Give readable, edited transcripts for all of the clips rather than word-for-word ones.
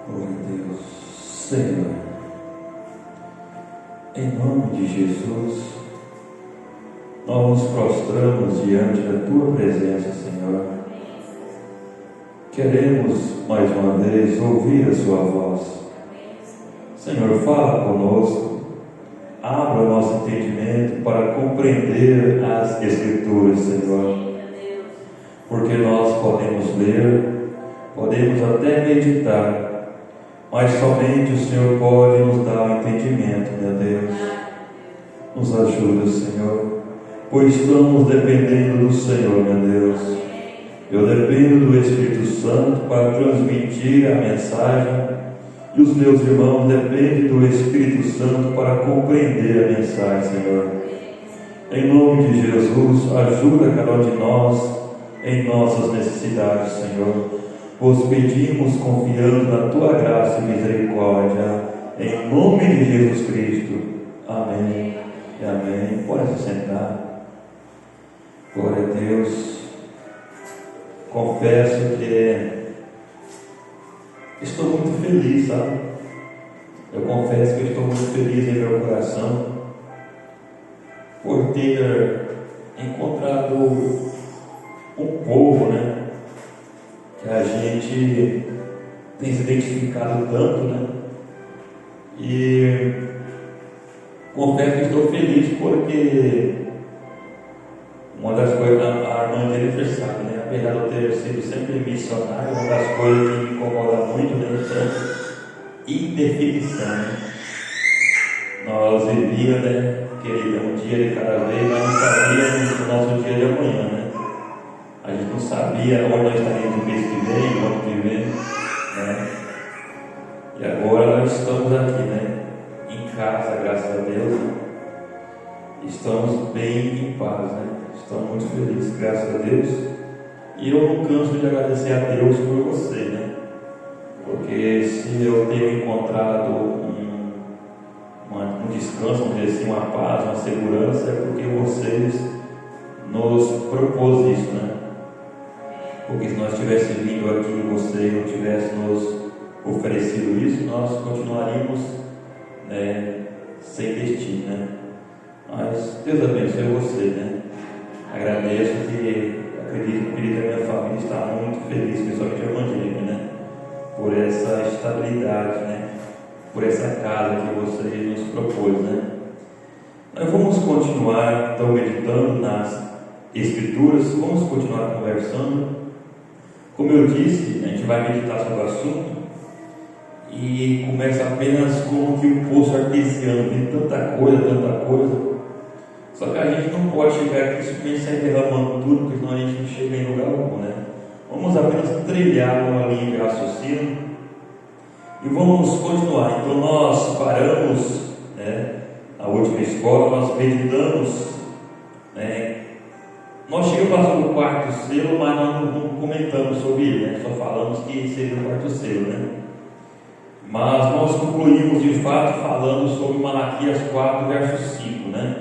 Glória a Deus. Senhor, em nome de Jesus, nós nos prostramos diante da Tua presença, Senhor. Queremos, mais uma vez, ouvir a Sua voz. Senhor, fala conosco, abra o nosso entendimento para compreender as Escrituras, Senhor. Porque nós podemos ler, podemos até meditar, mas somente o Senhor pode nos dar o entendimento, meu Deus. Nos ajuda, Senhor, pois estamos dependendo do Senhor, meu Deus. Eu dependo do Espírito Santo para transmitir a mensagem, e os meus irmãos dependem do Espírito Santo para compreender a mensagem, Senhor. Em nome de Jesus, ajuda cada um de nós em nossas necessidades, Senhor. Vos pedimos confiando na Tua graça e misericórdia, em nome de Jesus Cristo. Amém e amém. Pode se sentar. Glória a Deus. Confesso que estou muito feliz, sabe? Eu confesso que estou muito feliz em meu coração por ter encontrado um povo, né? Que a gente tem se identificado tanto, né? E confesso que estou feliz porque uma das coisas, a irmã Jennifer sabe, né? Apesar de eu ter sido sempre missionário, uma das coisas que me incomoda muito, né? É indefinição, né? Nós vivíamos, né, querida, um dia de cada vez, mas não sabíamos o nosso dia de amanhã, né? A gente não sabia onde nós estaríamos no mês que vem, no ano que vem, né? E agora nós estamos aqui, né? Em casa, graças a Deus, né? Estamos bem em paz, né? Estamos muito felizes, graças a Deus. E eu não canso de agradecer a Deus por você, né? Porque se eu tenho encontrado um descanso, vamos dizer assim, uma paz, uma segurança, é porque vocês nos propôs isso, né? Porque se nós tivéssemos vindo aqui e você não tivesse nos oferecido isso, nós continuaríamos, né, sem destino, né? Mas Deus abençoe você, né? Agradeço que, acredito que a minha família está muito feliz, principalmente a Evangelho, né? Por essa estabilidade, né? Por essa casa que você nos propôs, né? Nós vamos continuar, então, meditando nas Escrituras, vamos continuar conversando. Como eu disse, a gente vai meditar sobre o assunto e começa apenas como que o poço artesiano, tem tanta coisa. Só que a gente não pode chegar aqui simplesmente sair derramando tudo, porque senão a gente não chega em lugar algum, né? Vamos apenas trilhar uma linha de raciocínio e vamos continuar. Então nós paramos, né, na última escola, nós meditamos, né? Nós chegamos no quarto selo, mas nós não comentamos sobre ele, né? Só falamos que seria o quarto selo, né? Mas nós concluímos de fato falando sobre Malaquias 4, verso 5, né?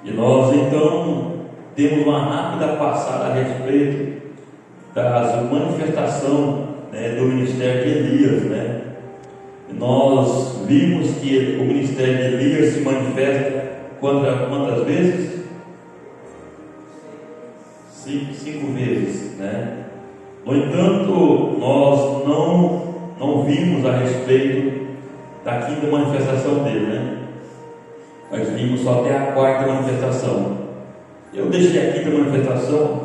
E nós então temos uma rápida passada a respeito da manifestação, né, do ministério de Elias, né? E nós vimos que o ministério de Elias se manifesta quantas vezes? 5 vezes, né? No entanto, nós não vimos a respeito da quinta manifestação dele, né? Nós vimos só até a quarta manifestação. Eu deixei a quinta manifestação,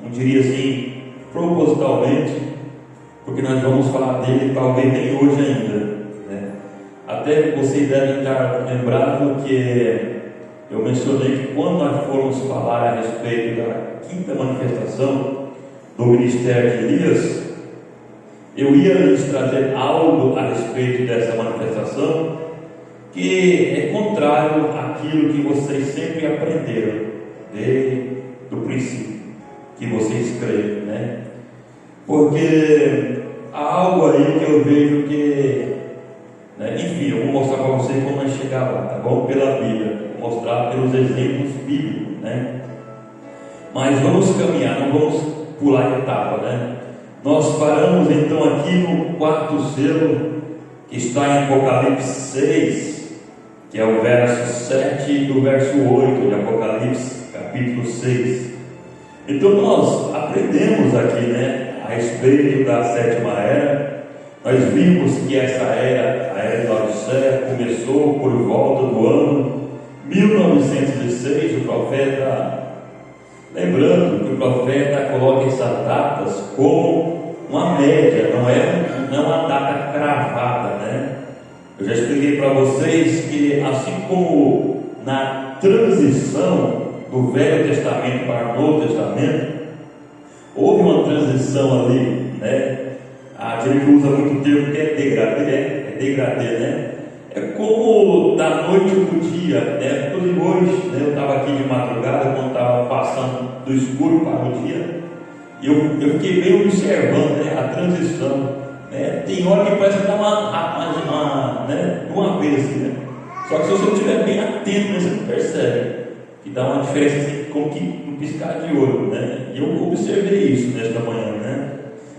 não diria assim, propositalmente, porque nós vamos falar dele talvez nem hoje ainda, né? Até vocês devem estar lembrados que eu mencionei que quando nós formos falar a respeito da quinta manifestação do ministério de Elias, eu ia lhes trazer algo a respeito dessa manifestação que é contrário àquilo que vocês sempre aprenderam desde o princípio, que vocês creem, né? Porque há algo aí que eu vejo que, né? Enfim, eu vou mostrar para vocês quando nós chegar lá, tá bom? Pela Bíblia, vou mostrar pelos exemplos bíblicos, né? Mas vamos caminhar, não vamos pular etapa, né? Nós paramos então aqui no quarto selo, que está em Apocalipse 6, que é o verso 7 e o verso 8 de Apocalipse, capítulo 6. Então nós aprendemos aqui, né, a respeito da sétima era. Nós vimos que essa era, a era da Laodiceia, começou por volta do ano 1906. O profeta, lembrando que o profeta coloca essas datas como uma média, não é uma data cravada, né? Eu já expliquei para vocês que, assim como na transição do Velho Testamento para o Novo Testamento, houve uma transição ali, né? A gente usa muito o termo que é degradê, né? É como da noite para o dia, né? Inclusive hoje, né, eu estava aqui de madrugada, quando estava passando do escuro para o dia, e eu fiquei bem observando, né, a transição, né? Tem hora que parece que dá uma vez assim, né? Só que se você não estiver bem atento, né, você não percebe que dá uma diferença assim, como que no piscar de olho, né? E eu observei isso nesta manhã, né?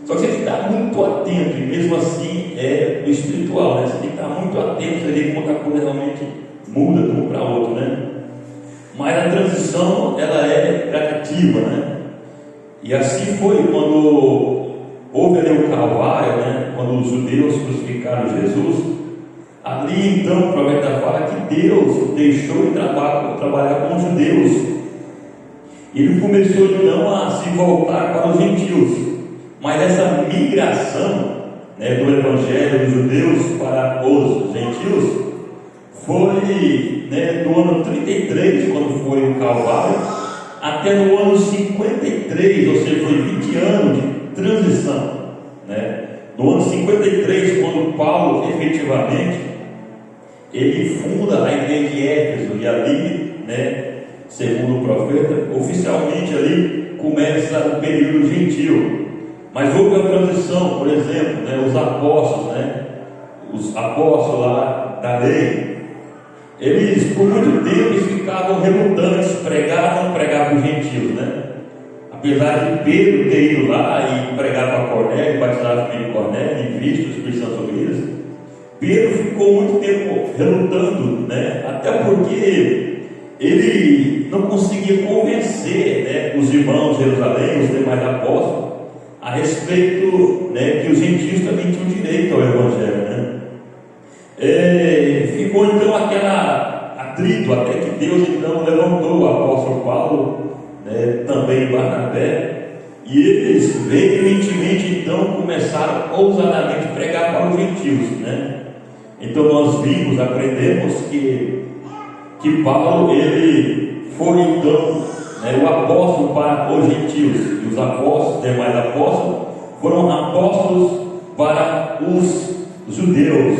Só que você tem que estar muito atento, e mesmo assim é espiritual, né? Você tem que estar muito atento, você vê como a coisa realmente muda de um para outro, né? Mas a transição, ela é gradativa, né? E assim foi quando houve ali o Calvário, né? Quando os judeus crucificaram Jesus. Ali então o profeta fala que Deus deixou de trabalhar com os judeus. Ele começou então a se voltar para os gentios. Mas essa migração, né, do evangelho dos judeus para os gentios foi, né, do ano 33, quando foi o Calvário, até no ano 53, ou seja, foi 20 anos de transição, né? No ano 53, quando Paulo efetivamente ele funda a igreja de Éfeso, e ali, né, segundo o profeta, oficialmente ali começa o período gentil. Mas houve a transição, por exemplo, né, os apóstolos lá da lei, eles por muito tempo ficavam relutantes, pregar ou não pregar para os gentios, né? Apesar de Pedro ter ido lá e pregar para Cornélio, batizar o filho de Cornélio, e visto o Espírito Santo sobre eles, Pedro ficou muito tempo relutando, né? Até porque ele não conseguia convencer, né, os irmãos de Jerusalém, os demais apóstolos, a respeito, né, que os gentios também tinham direito ao Evangelho, né? Ficou então aquela atrito, até que Deus então levantou o apóstolo Paulo, né, também Barnabé, e eles veementemente então começaram ousadamente a pregar para os gentios, né? Então nós vimos, aprendemos que Paulo, ele foi então, né, o apóstolo para os gentios, e os apóstolos, demais apóstolos, foram apóstolos para os judeus.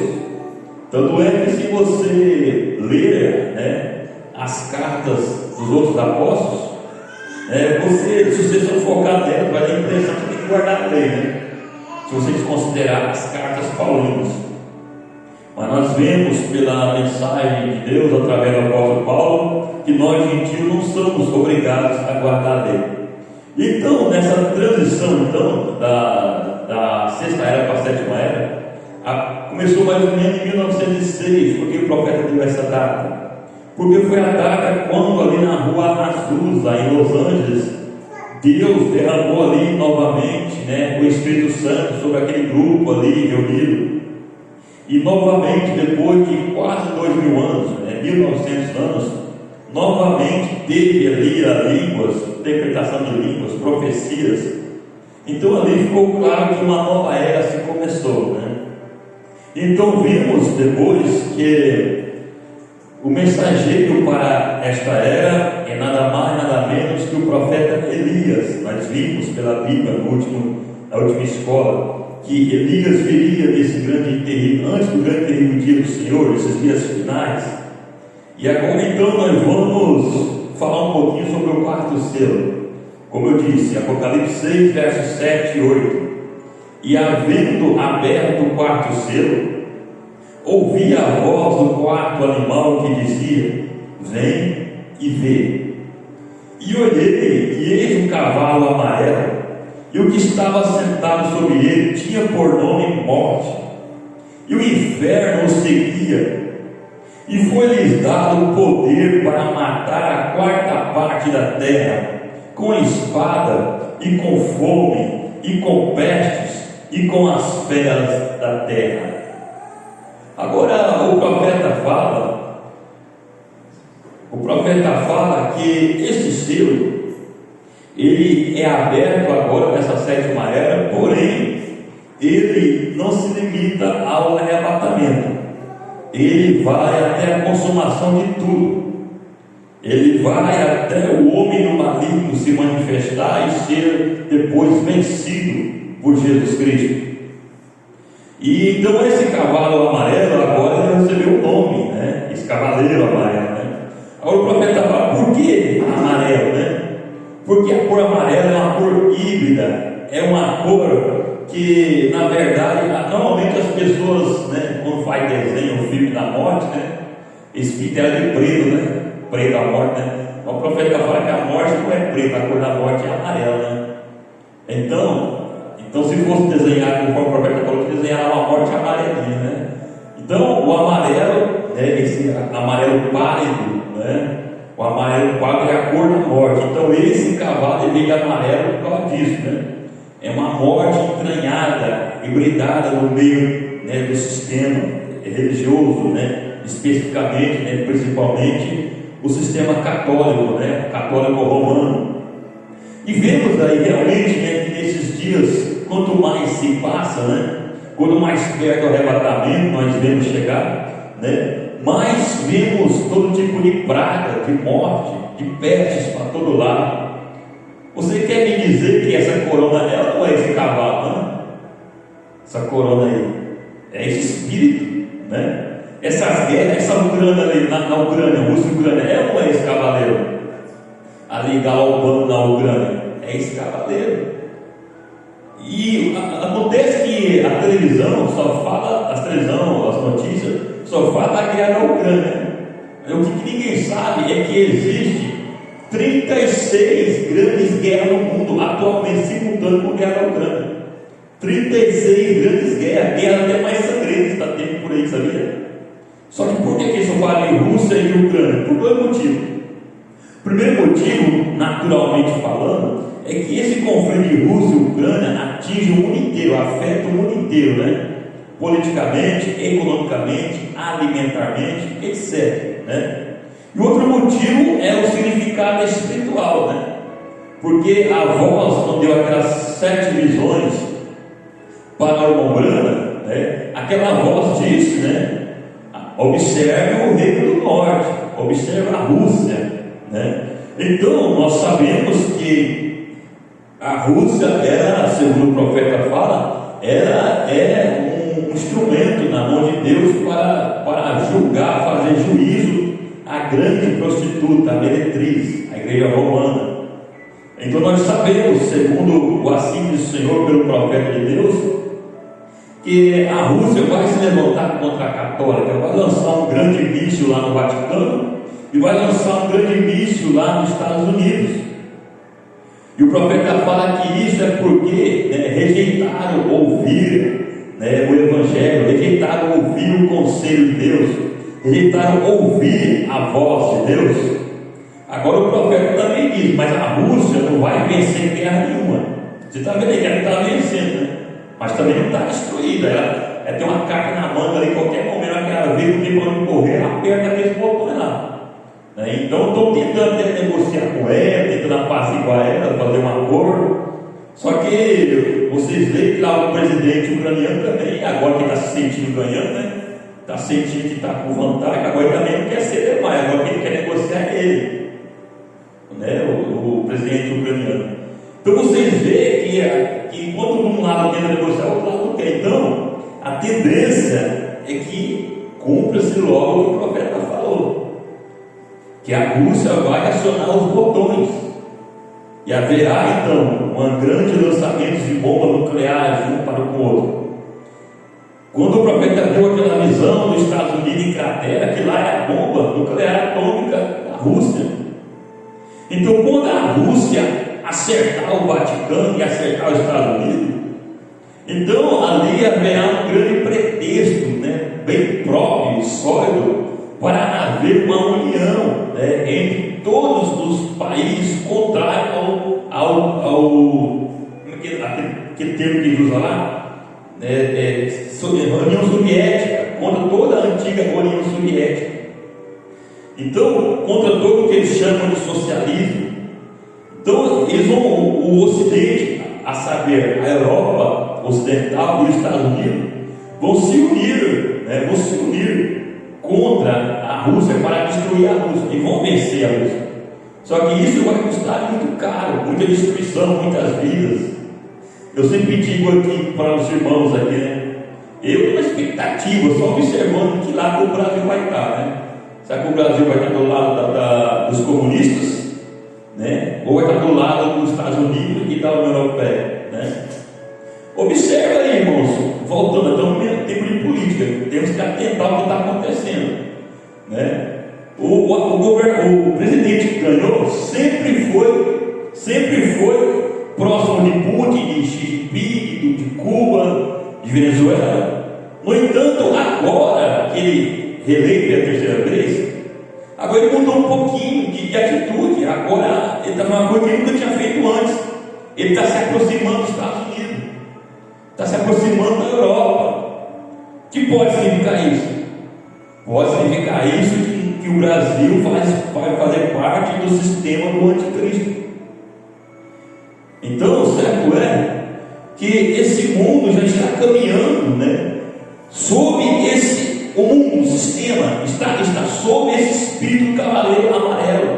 Tanto é que se você ler, né, as cartas dos outros apóstolos, se você for focar nela, vai dar a impressão que tem que guardar a lei, né? Se você desconsiderar as cartas paulinas. Mas nós vemos pela mensagem de Deus através do apóstolo Paulo que nós gentios não somos obrigados a guardar a lei. Então, nessa transição então da sexta era para a sétima era, começou mais ou menos em 1906. Porque o profeta deu essa data? Porque foi a data quando ali na rua Azusa, em Los Angeles, Deus derramou ali novamente, né, o Espírito Santo sobre aquele grupo ali reunido. E novamente, depois de quase 2000 anos, 1900 anos, novamente teve ali a línguas, interpretação de línguas, profecias. Então ali ficou claro que uma nova era se começou, né? Então vimos depois que o mensageiro para esta era é nada mais, nada menos que o profeta Elias. Nós vimos pela Bíblia na última escola que Elias viria desse grande e terrível, antes do grande e terrível dia do Senhor, esses dias finais. E agora então nós vamos falar um pouquinho sobre o quarto selo. Como eu disse, Apocalipse 6, versos 7 e 8. E havendo aberto o quarto selo, ouvi a voz do quarto animal que dizia: vem e vê. E olhei, e eis um cavalo amarelo, e o que estava sentado sobre ele tinha por nome Morte, e o inferno o seguia, e foi-lhes dado o poder para matar a quarta parte da terra, com espada, e com fome, e com pestes, e com as feras da terra. Agora o profeta fala que esse selo, ele é aberto agora nessa sétima era, porém ele não se limita ao arrebatamento, ele vai até a consumação de tudo, ele vai até o homem no maligno se manifestar e ser depois vencido por Jesus Cristo. E então esse cavalo amarelo agora ele recebeu o nome, né? Esse cavaleiro amarelo, né? Agora o profeta fala, por que amarelo, né? Porque a cor amarela é uma cor híbrida, é uma cor que, na verdade, normalmente as pessoas, né, quando faz desenho, o filme da morte, né, eles pintam ela de preto, né? Preto a morte, né? O profeta fala que a morte não é preta, a cor da morte é amarela, né? Então, se fosse desenhar conforme o profeta falou, que desenhar uma morte amarelinha, né? Então, o amarelo, né, esse amarelo pálido, né? O amarelo pálido é a cor da morte. Então, esse cavalo ele veio amarelo por causa disso, né? É uma morte entranhada, hibridada no meio, né, do sistema religioso, né? Especificamente, né, principalmente o sistema católico, né? Católico romano. E vemos aí realmente, né, que nesses dias, quanto mais se passa, né, quanto mais perto do arrebatamento nós vemos chegar, né, mais vemos todo tipo de praga, de morte, de pestes para todo lado. Você quer me dizer que essa corona, ela não é esse cavalo, né? Essa corona aí é esse espírito, né? Essas guerras, essa Ucrânia ali, na Ucrânia, Rússia e Ucrânia, ela não é esse cavaleiro ali galopando na Ucrânia, é esse cavaleiro. E acontece que a televisão só fala, as notícias só fala da guerra da Ucrânia. O que ninguém sabe é que existe 36 grandes guerras no mundo atualmente, simultâneo com a guerra da Ucrânia. 36 grandes guerras até mais sangrentas está tendo por aí, sabia? Só que por que isso fala em Rússia e Ucrânia? Por dois motivos. O primeiro motivo, naturalmente falando, é que esse conflito de Rússia e Ucrânia atinge o mundo inteiro, afeta o mundo inteiro, né? Politicamente, economicamente, alimentarmente, etc, né? E outro motivo é o significado espiritual, né? Porque a voz, quando deu aquelas 7 visões para o Umbrana, né? Aquela voz disse, né? Observe o reino do norte, observe a Rússia, né? Então nós sabemos que a Rússia era, segundo o profeta fala, é um instrumento na mão de Deus para julgar, fazer juízo à grande prostituta, a meretriz, a igreja romana. Então nós sabemos, segundo o assígnio do Senhor pelo profeta de Deus, que a Rússia vai se levantar contra a católica, vai lançar um grande míssil lá no Vaticano e vai lançar um grande míssil lá nos Estados Unidos. E o profeta fala que isso é porque, né, rejeitaram ouvir, né, o Evangelho, rejeitaram ouvir o conselho de Deus, rejeitaram ouvir a voz de Deus. Agora o profeta também diz, mas a Rússia não vai vencer guerra nenhuma. Você está vendo aí que ela está vencendo, né? Mas também não está destruída. Ela tem uma carta na manga ali, qualquer momento que ela vê o tempo de correr, ela aperta aqueles botões lá, né? Então estou tentando negociar com ela, tentando apaciguar ela, fazer um acordo. Só que vocês veem que lá o presidente ucraniano também, agora que está se sentindo ganhando, né? Está sentindo que está com vantagem, agora ele também não quer ceder mais, agora quem quer negociar é ele, né? O presidente ucraniano. Então vocês veem que enquanto um lado tenta negociar, o outro lado não quer. Então a tendência é que cumpra-se logo o que o profeta falou, que a Rússia vai acionar os botões e haverá então um grande lançamento de bomba nuclear de um para o outro. Quando o profeta deu aquela visão dos Estados Unidos em cratera, que lá é a bomba nuclear atômica da Rússia. Então quando a Rússia acertar o Vaticano e acertar os Estados Unidos. Então ali haverá um grande pretexto, né, bem próprio e sólido, para haver uma união, né, entre todos os países contrários aquele termo que ele usa lá, União Soviética, contra toda a antiga União Soviética. Então, contra todo o que eles chamam de socialismo. Então, eles vão, o Ocidente, a saber, a Europa Ocidental e os Estados Unidos, vão se unir contra a Rússia para destruir a Rússia, e vão vencer a Rússia. Só que isso vai custar muito caro, muita destruição, muitas vidas. Eu sempre digo aqui para os irmãos aqui, né? Eu na expectativa, só observando que lá o Brasil vai estar, né? Será que o Brasil vai estar do lado dos comunistas, né? Ou vai estar do lado dos Estados Unidos e da União Europeia, né? Observa aí, irmãos, voltando, estamos em tempo de política, temos que atentar o que está acontecendo, né? O presidente que ganhou sempre foi próximo de Putin, de Xi Jinping, de Cuba, de Venezuela. No entanto, agora que ele reeleito pela terceira vez, agora ele mudou um pouquinho de atitude. Agora ele está fazendo uma coisa que ele nunca tinha feito antes. Ele está se aproximando dos Estados Unidos, está se aproximando da Europa. O que pode significar isso? Pode significar isso que o Brasil vai fazer parte do sistema do anticristo. Então, o certo é que esse mundo já está caminhando, né, sob o sistema está sob esse espírito do cavaleiro amarelo.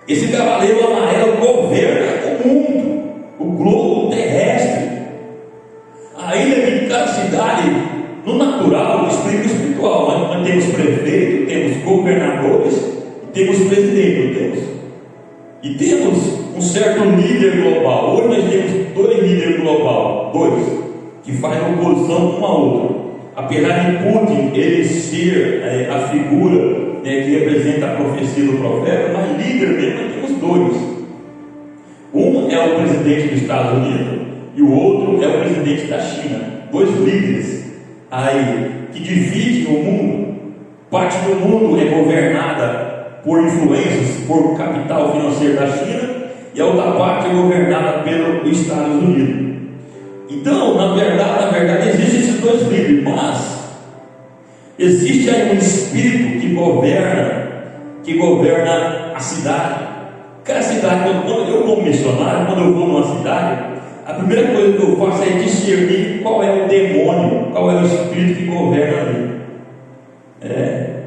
Esse cavaleiro amarelo governa o mundo, o globo terrestre. Ainda que em cada cidade, no natural, no espiritual, nós temos prefeito, temos governadores, temos presidente, não temos? E temos um certo líder global. Hoje nós temos 2 líderes globais, que fazem oposição um ao outro. Apesar de Putin ele ser a figura, né, que representa a profecia do profeta, mas líder mesmo nós temos 2. Um é o presidente dos Estados Unidos e o outro é o presidente da China. 2 líderes aí que dividem o mundo. Parte do mundo é governada por influências, por capital financeiro da China, e a outra parte é governada pelos Estados Unidos. Então, na verdade, existem esses 2 líderes, mas existe aí um espírito que governa a cidade. Cada cidade, quando eu como missionário, quando eu vou numa cidade, a primeira coisa que eu faço é discernir qual é o demônio, qual é o espírito que governa ali.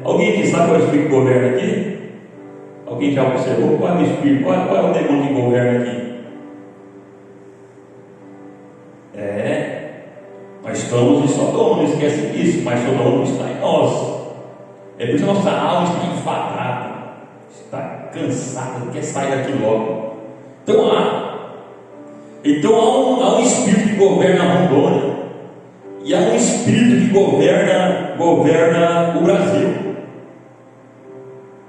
Alguém que sabe qual é o espírito que governa aqui? Alguém já observou qual é o espírito, qual é o demônio que governa aqui? Nós estamos em Sodoma, não esquece disso, mas Sodoma não está em nós. É por isso que a nossa alma está enfadada, está cansada, quer sair daqui logo. Então há um espírito que governa a Rondônia, e há um espírito que governa o Brasil.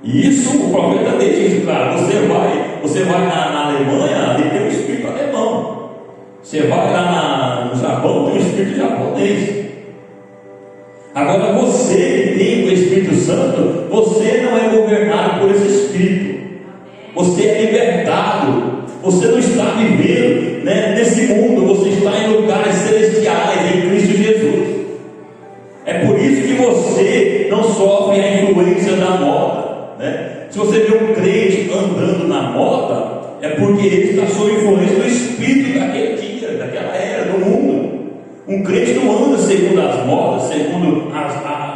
E isso o profeta deixa isso claro. Você vai na Alemanha, ali tem um espírito alemão. Você vai lá no Japão, tem um espírito japonês. Agora você que tem o Espírito Santo, você não é governado por esse espírito. Você é libertado. Você não está vivendo, né, nesse mundo. Você está em lugares celestiais em Cristo Jesus. É por isso que você não sofre a influência da moda. Se você vê um crente andando na moda, é porque ele está sob influência do espírito daquele dia, daquela era, do mundo. Um crente não anda segundo as modas, segundo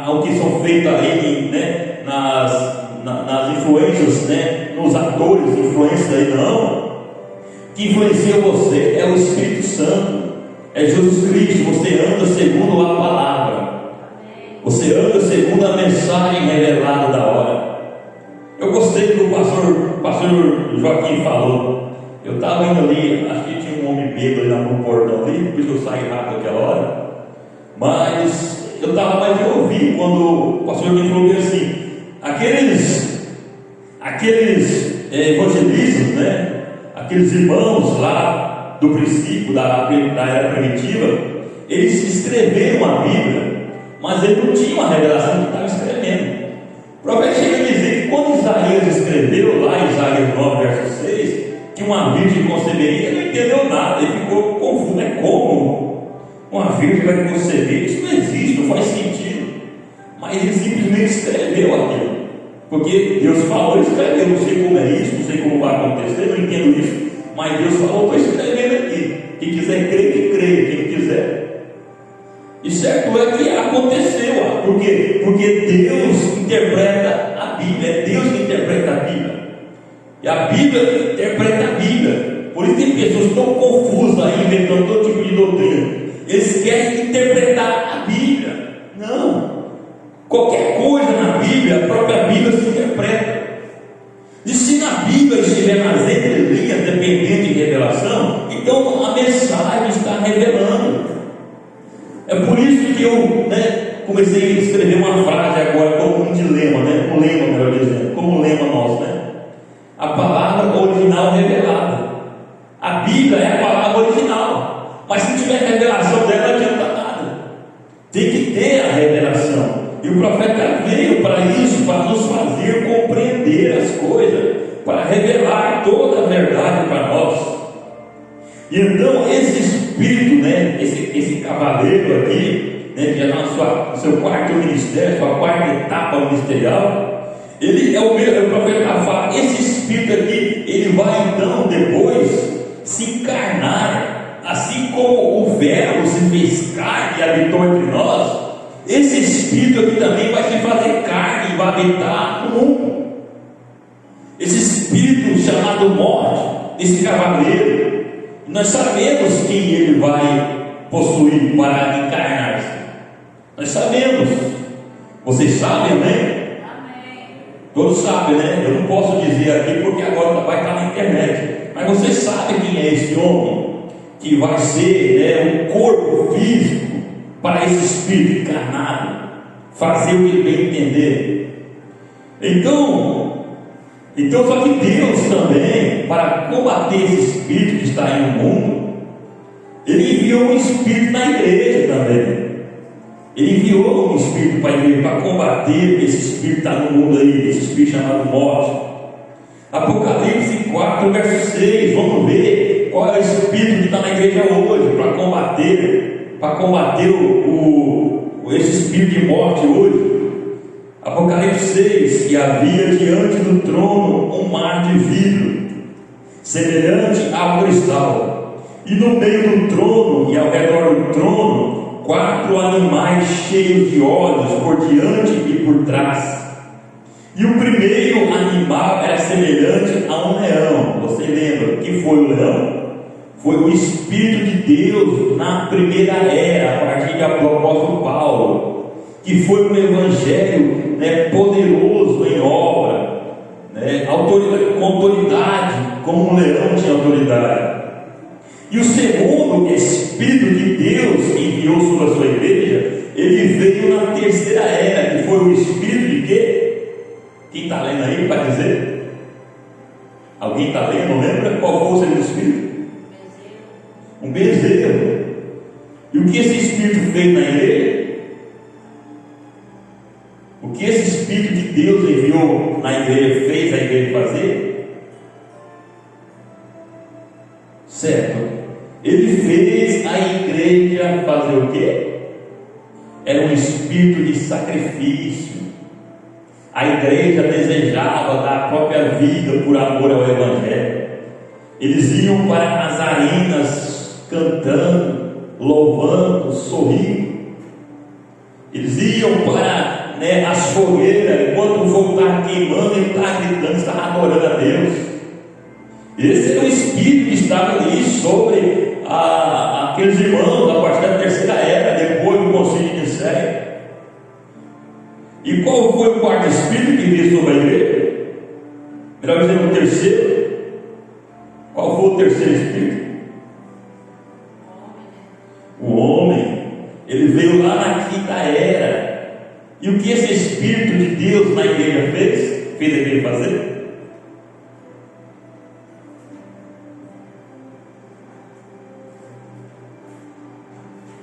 o que são feitos ali, né, nas influências, né, nos atores, influências aí, não. Que influencia você é o Espírito Santo, é Jesus Cristo. Você anda segundo a palavra, você anda segundo a mensagem revelada da hora. Eu gostei do que o pastor Joaquim falou. Eu estava indo ali, acho que tinha um homem bêbado lá no portão ali, por isso eu saí rápido aquela hora. Mas eu estava mais de ouvir quando o pastor Joaquim falou assim: aqueles evangelistas, né? aqueles irmãos lá do princípio da era primitiva, eles escreveram a Bíblia, mas eles não tinham a revelação que estavam escrevendo. O profeta chega a dizer que quando Isaías escreveu lá em Isaías 9, verso 6, que uma virgem conceberia, ele não entendeu nada, ele ficou confuso. É como uma virgem vai conceber? Isso não existe, não faz sentido. Mas ele simplesmente escreveu aquilo, porque Deus falou, ele escreveu. Não sei como é isso, não sei como vai acontecer, não entendo isso, mas Deus falou, estou escrevendo aqui. Quem quiser crer, que creia, quem quiser. E certo é que aconteceu. Por quê? Porque Deus interpreta a Bíblia, é Deus que interpreta a Bíblia, e a Bíblia interpreta a Bíblia. Por isso tem pessoas tão confusas aí, inventando todo tipo de doutrina. Eles querem interpretar a Bíblia. Não, qualquer coisa na Bíblia, a própria Bíblia se interpreta. E se na Bíblia estiver nas entrelinhas, dependendo de revelação, então a mensagem está revelando. É por isso que eu comecei a escrever uma frase agora como um dilema, um lema, melhor dizendo, como um lema nosso, a palavra original revelada. A Bíblia é a palavra original, mas se tiver revelação dela, não adianta nada. Tem que ter a revelação. E o profeta veio para isso, para nos fazer compreender as coisas, para revelar toda a verdade para nós. E então esse espírito, esse cavaleiro aqui, que já está no seu quarto ministério, sua quarta etapa ministerial, ele é o mesmo. O profeta fala, esse espírito aqui, ele vai então depois se encarnar, assim como o verbo se fez carne e habitou entre nós. Esse espírito aqui também vai se fazer carne e vai habitar no mundo. Esse espírito chamado morte, esse cavaleiro, nós sabemos quem ele vai possuir para encarnar-se. Nós sabemos. Vocês sabem, né? Amém. Todos sabem, né? Eu não posso dizer aqui porque agora vai estar na internet. Mas vocês sabem quem é esse homem que vai ser um corpo físico para esse espírito encarnado fazer o que ele bem entender. Então só que Deus também, para combater esse espírito que está aí no mundo, Ele enviou um espírito na igreja também. Ele enviou um espírito para a igreja, para combater esse espírito que está no mundo aí, esse espírito chamado morte. Apocalipse 4, verso 6, vamos ver qual é o espírito que está na igreja hoje, para combater esse espírito de morte hoje. Apocalipse 6, e havia diante do trono um mar de vidro, semelhante ao cristal, e no meio do trono e ao redor do trono, 4 animais cheios de olhos por diante e por trás. E o primeiro animal era semelhante a um leão. Você lembra que foi o leão? Foi o Espírito de Deus na primeira era, a partir do apóstolo Paulo, que foi um evangelho poderoso em obra, com autoridade, como um leão tinha autoridade. E o segundo Espírito de Deus que enviou sobre a sua igreja, ele veio na terceira era, que foi o Espírito de quê? Quem está lendo aí para dizer? Alguém está lendo? Não lembra? Qual foi o segundo Espírito? Um bezerro. E o que esse Espírito fez na igreja? O que esse Espírito de Deus enviou na igreja fez a igreja fazer? Certo. Ele fez a igreja fazer o quê? Era um espírito de sacrifício. A igreja desejava dar a própria vida por amor ao Evangelho. Eles iam para as arenas cantando, louvando, sorrindo. Eles iam para as fogueiras, enquanto o fogo estava queimando, ele estava gritando, estava adorando a Deus. Esse era o espírito que estava ali sobre aqueles irmãos a partir da terceira era, depois do concílio de Nicéia. E qual foi o quarto espírito que veio sobre a igreja? Melhor dizendo, o terceiro. Qual foi o terceiro espírito? O homem. Ele veio lá na quinta era. E o que esse Espírito de Deus na igreja fez? Fez a igreja fazer?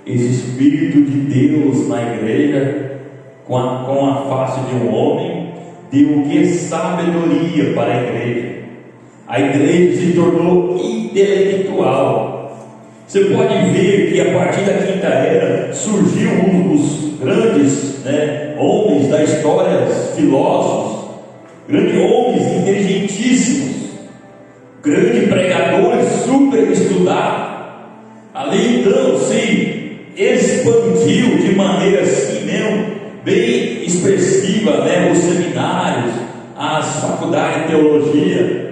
esse Espírito de Deus na igreja, com a face de um homem, deu o que? Sabedoria para a igreja. A igreja se tornou intelectual. Você pode ver que a partir da quinta era surgiu os grandes homens da história, filósofos, grandes homens inteligentíssimos, grandes pregadores super estudados. Ali então se expandiu de maneira assim mesmo, bem expressiva, os seminários, as faculdades de teologia.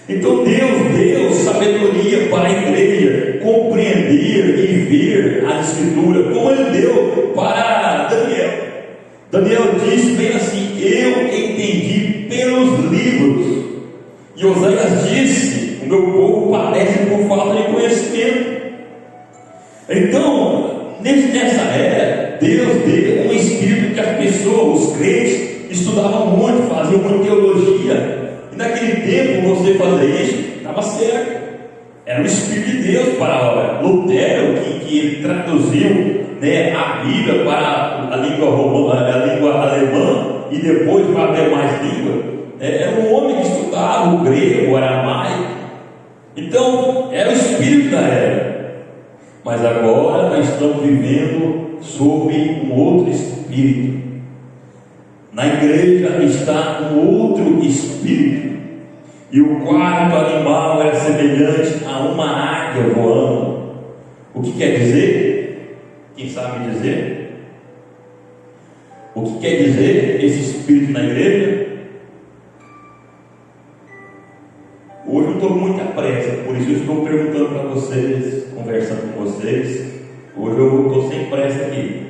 Então Deus deu sabedoria para a igreja compreender e ver a Escritura, como Ele deu para Daniel. Daniel disse bem assim: eu entendi pelos livros. E Oséias disse: o meu povo padece por falta de conhecimento. Então, nessa era, Deus deu um espírito que as pessoas, os crentes, estudavam muito, faziam muita teologia. E naquele tempo, você fazer isso estava certo. Era o Espírito de Deus para a obra. Lutero, que ele traduziu a Bíblia para a língua alemã e depois para as demais línguas, era um homem que estudava o grego, o aramaico. Então, era o Espírito da era. Mas agora nós estamos vivendo sob um outro Espírito. Na igreja está um outro Espírito. E o quarto animal era semelhante a uma águia voando. O que quer dizer? Quem sabe dizer? O que quer dizer esse Espírito na igreja? Hoje eu estou com muita pressa, por isso eu estou perguntando para vocês, conversando com vocês. Hoje eu estou sem pressa aqui.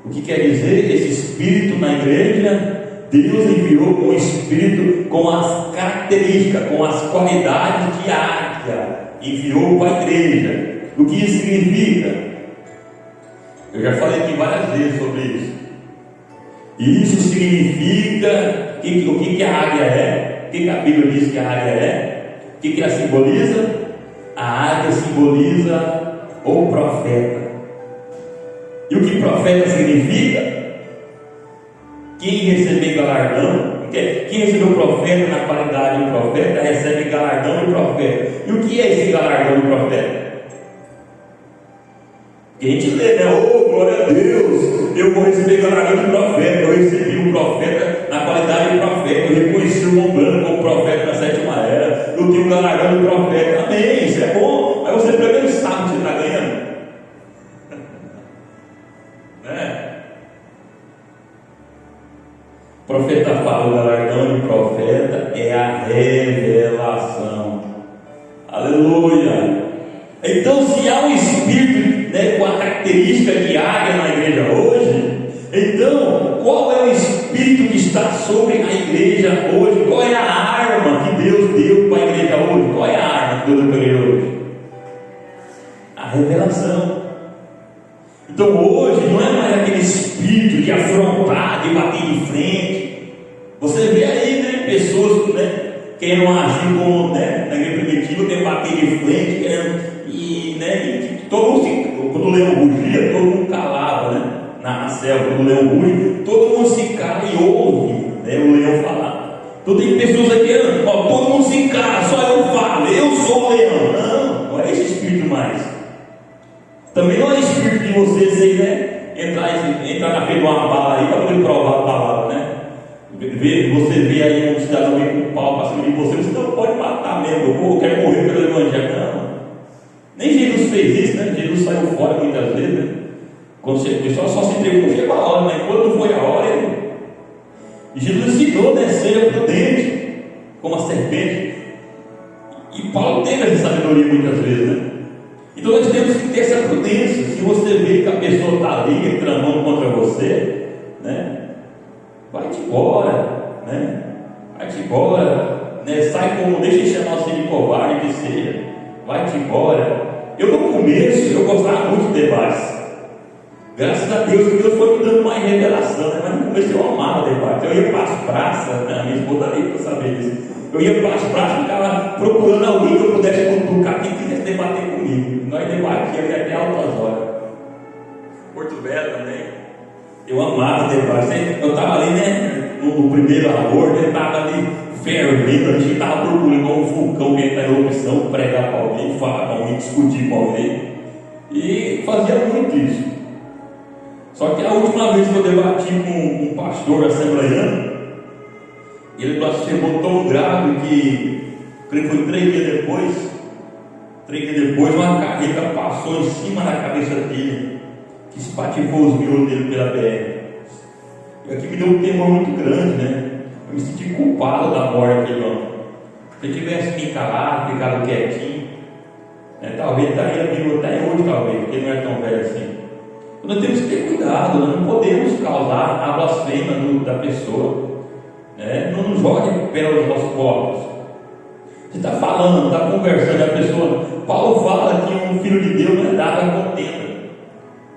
O que quer dizer esse Espírito na igreja? Deus enviou um Espírito com as características, com as qualidades de águia. Enviou para a igreja. O que isso significa? Eu já falei aqui várias vezes sobre isso. Isso significa o que a águia é? O que a Bíblia diz que a águia é? O que ela simboliza? A águia simboliza o profeta. E o que profeta significa? Quem receber galardão, quem recebeu o profeta na qualidade de profeta, recebe galardão de profeta. E o que é esse galardão de profeta? Que a gente lê, oh glória a Deus, eu vou receber galardão de profeta. Eu recebi um profeta na qualidade de profeta, eu reconheci o Romano como profeta na sétima era, eu tenho galardão de profeta. Amém, isso é bom, mas você primeiro sabe que você está ganhando. O profeta fala: o galardão de profeta é a revelação. Aleluia! Então, se há um espírito com a característica de águia na igreja hoje, então qual é o espírito que está sobre a igreja hoje? Qual é a arma que Deus deu para a igreja hoje? Qual é a arma que Deus deu para a igreja hoje? A revelação. Então hoje não é mais aquele espírito de afrontar, de bater de frente. Você vê aí, pessoas querendo agir como na igreja primitiva, querendo bater de frente, querendo, e todo mundo, quando o leão rugia, todo mundo calava, na selva, quando o leão ruge, todo mundo se cala e ouve o leão falar. Então tem pessoas aqui, todo mundo se cala, só eu falo, eu sou o leão. Não é esse espírito mais. Também não é espírito de você entrar na frente de uma bala aí para poder provar a palavra, Você vê aí um cidadão com um pau para cima de você não pode matar mesmo, eu quero morrer pelo evangelho. Não. Nem Jesus fez isso, Jesus saiu fora muitas vezes, Quando o pessoal só se entregou, chegou a hora, mas quando não foi a hora, e Jesus ensinou, seja prudente, como a serpente. E Paulo teve essa sabedoria muitas vezes, Então nós temos que ter essa prudência. Se você vê que a pessoa está ali tramando contra você, vai-te embora, vai-te embora, sai como, deixa eu chamar você de covarde que seja, vai-te embora. Eu no começo, eu gostava muito de debates, graças a Deus que Deus foi me dando mais revelação, mas no começo eu amava debate, eu ia para as praças, a minha esposa ali para saber disso, Eu ia para as praças, ficava procurando alguém que eu pudesse cutucar, quem quisesse debater comigo. Nós debatíamos até altas horas. Porto Velho também. Eu amava debate. Eu estava ali, né? No primeiro amor, eu estava ali fervendo, a gente estava procurando um vulcão que está em erupção, pregar para alguém, falar para alguém, discutir com alguém. E fazia muito isso. Só que a última vez que eu debati com um pastor assembleiano, ele blasfemou tão grave que, creio que foi 3 dias depois, uma carreta passou em cima da cabeça dele, que espatifou os miolos dele pela BR. E aqui me deu um temor muito grande, né? Eu me senti culpado da morte daquele homem. Se eu tivesse me calado, ficado quietinho, né, talvez estaria vivo até hoje, talvez, porque ele não é tão velho assim. Nós temos que ter cuidado, nós não podemos causar a blasfêmia da pessoa, né? Não nos jogue pelos nossos corpos. Você está falando, está conversando, a pessoa, Paulo fala que um filho de Deus não é dado a contenda.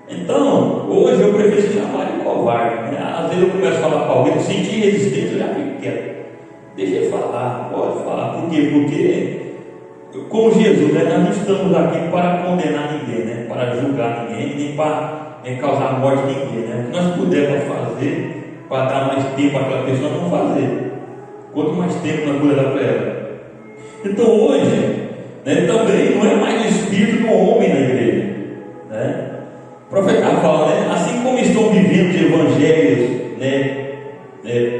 Então, hoje eu prefiro se chamar de covarde, né? Às vezes eu começo a falar para alguém, eu senti resistência, eu já fico quieto. Deixa ele falar, pode falar. Por quê? Porque, como Jesus, né, nós não estamos aqui para condenar ninguém, né? Para julgar ninguém, nem para causar morte de ninguém, né? O que nós pudermos fazer para dar mais tempo àquela pessoa, não fazer. Quanto mais tempo nós pudermos dar para ela. Então hoje, né, também não é mais o espírito do homem na igreja, né? O profeta fala, né? Assim como estão vivendo de evangelhos, né,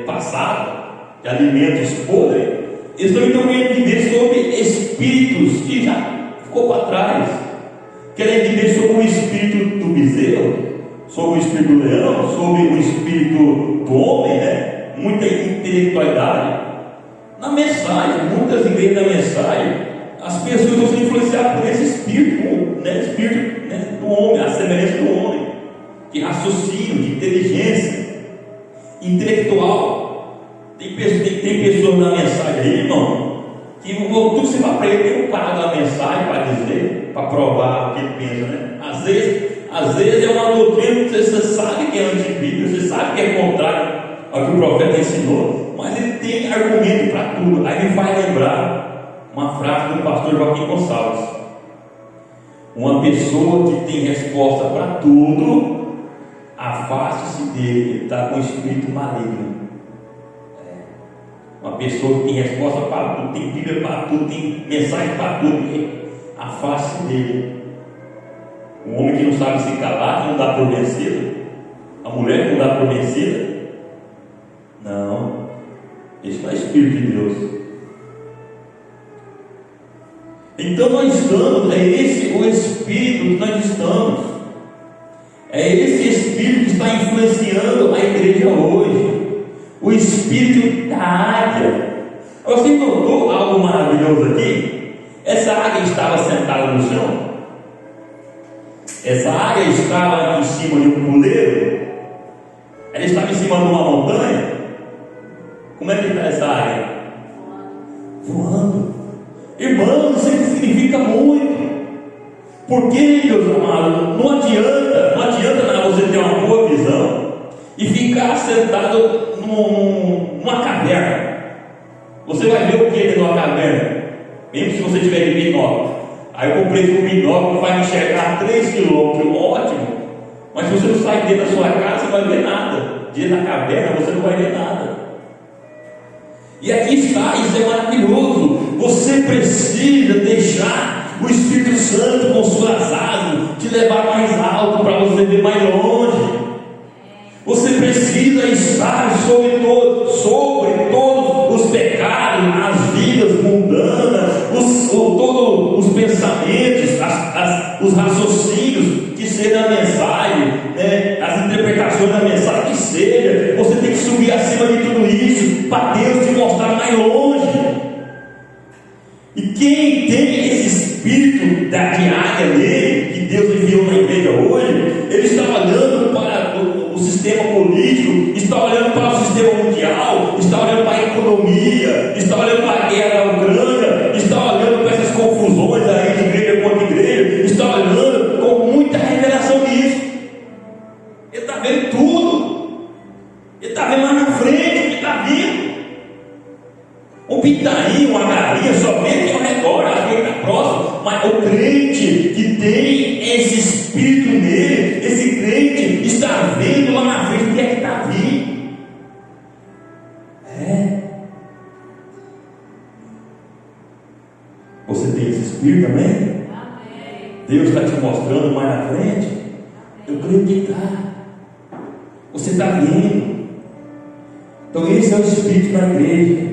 passados, de alimentos podres, eles também estão querendo viver sobre espíritos que já ficou para trás. Querem viver sobre o espírito do bezerro, sobre o espírito do leão, sobre o espírito do homem, né? Muita intelectualidade. Na mensagem, muitas igrejas da mensagem, as pessoas vão se influenciar por esse espírito, né? Espírito, né, do homem, a semelhança do homem, de raciocínio, de inteligência intelectual. Tem pessoas na mensagem aí, irmão, que tudo que você vai para ele tem um pago da mensagem para dizer, para provar o que ele pensa, né? Às vezes é uma doutrina que você sabe que é antibíblica, você sabe que é contrário ao que o profeta ensinou, mas ele tem argumento para tudo. Aí me faz lembrar uma frase do pastor Joaquim Gonçalves: uma pessoa que tem resposta para tudo, afaste-se dele, ele está com o espírito maligno. Uma pessoa que tem resposta para tudo, tem Bíblia para tudo, tem mensagem para tudo, afaste-se dele. Um homem que não sabe se calar, que não dá por vencido, a mulher que não dá por vencida, não, esse não é Espírito de Deus. Então nós estamos, é esse o Espírito que nós estamos, é esse Espírito que está influenciando a igreja hoje, o Espírito da águia. Você notou algo maravilhoso aqui? Essa águia estava sentada no chão, essa águia estava em cima de um puleiro, ela estava em cima de uma montanha. Como é que está essa águia? Voando. Irmãos, isso significa muito. Porque, meus amados, não adianta nada você ter uma boa visão e ficar sentado numa caverna. Você vai ver o que dentro de uma caverna? Mesmo se você tiver de binóculo. Aí eu comprei um binóculo que vai enxergar 3 quilômetros, ótimo. Mas se você não sai dentro da sua casa, você não vai ver nada. Dentro da caverna você não vai ver nada. E aqui está, isso é maravilhoso. Você precisa deixar o Espírito Santo com suas asas te levar mais alto para você ver mais longe. Você precisa estar sobre todos os pecados, as vidas mundanas, todos os pensamentos, os raciocínios que sejam da mensagem, né? As interpretações da mensagem que seja. Você tem que subir acima de tudo isso para Deus te mostrar mais longe. E quem tem esse espírito da águia nele, que Deus enviou na igreja hoje, ele está olhando para o sistema político, está olhando para o sistema mundial, está olhando para a economia, está olhando para a guerra da Ucrânia, está olhando para essas confusões aí de igreja contra igreja, está olhando com muita revelação nisso. Ele está vendo tudo, ele está vendo lá na frente o que está vindo. O pintainho Você tem esse espírito também? Amém. Deus está te mostrando mais na frente? Eu creio que está. Você está vendo. Então esse é o espírito da igreja.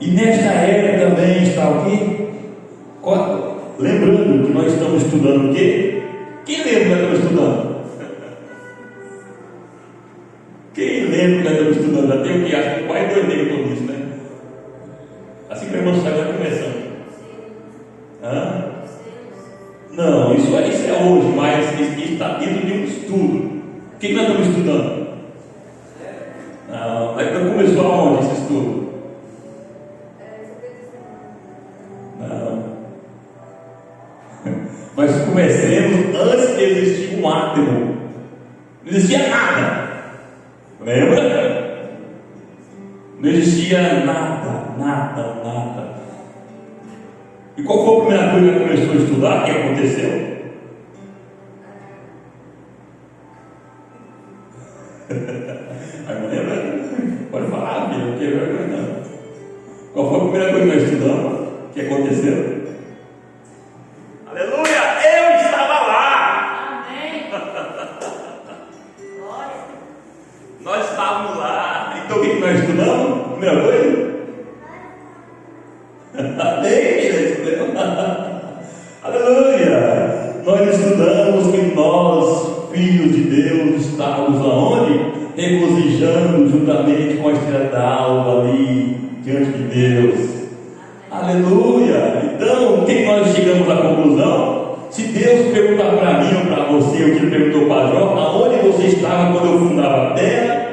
E nesta era também está o quê? Lembrando que nós estamos estudando o quê? Quem lembra que nós estamos estudando? Quem lembra que nós estamos estudando? Até o que acho que quase 2 meses com isso, né? Assim que o irmão saiu, vai começando. Hã? Não, isso é hoje, mas isso está dentro de um estudo. O que nós estamos estudando? Não, mas começou aonde esse estudo? Não. Nós comecemos antes de existir um átomo. Não existia nada. Lembra? Não existia nada. E qual foi a primeira coisa que começou a estudar? O que aconteceu? Aí não lembra? Pode falar, filho, não tem vergonha não. Qual foi a primeira coisa que nós estudamos? O que aconteceu? Aleluia! Eu estava lá! Amém. Glória. Nós estávamos lá. Então o que nós estudamos? Primeira coisa? Amém! Aleluia! Nós estudamos que nós, filhos de Deus, estávamos aonde? Regozijando juntamente com a estrela d'alva ali diante de Deus. Aleluia! Então, o que nós chegamos à conclusão? Se Deus perguntar para mim ou para você o que ele perguntou para Jó, aonde você estava quando eu fundava a terra?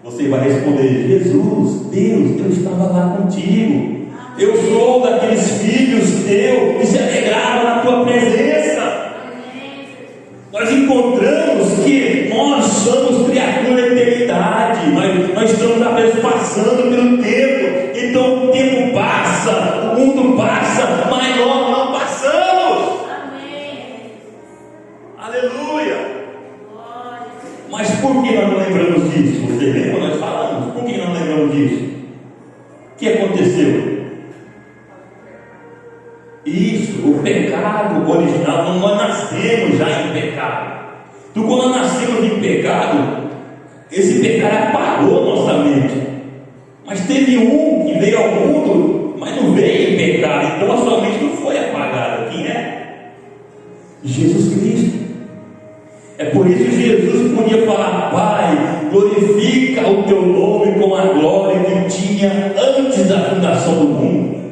Você vai responder: Jesus, Deus, eu estava lá contigo. Eu sou daqueles filhos teus que se alegravam na tua presença. Nós encontramos que nós somos criaturas da eternidade, nós estamos apenas passando pelo tempo. Então o tempo passa, o mundo passa, mas nós não passamos. Amém. Aleluia. Mas por que nós não lembramos disso? Você lembra? Nós falamos. Por que não lembramos disso? O que aconteceu? Isso, o pecado original. Nós nascemos já em pecado. Então quando nós nascemos em pecado, esse pecado apagou nossa mente. Mas teve um que veio ao mundo, mas não veio em pecado. Então a sua mente não foi apagada. Quem é? Jesus Cristo. É por isso que Jesus podia falar: Pai, glorifica o teu nome com a glória que tinha antes da fundação do mundo.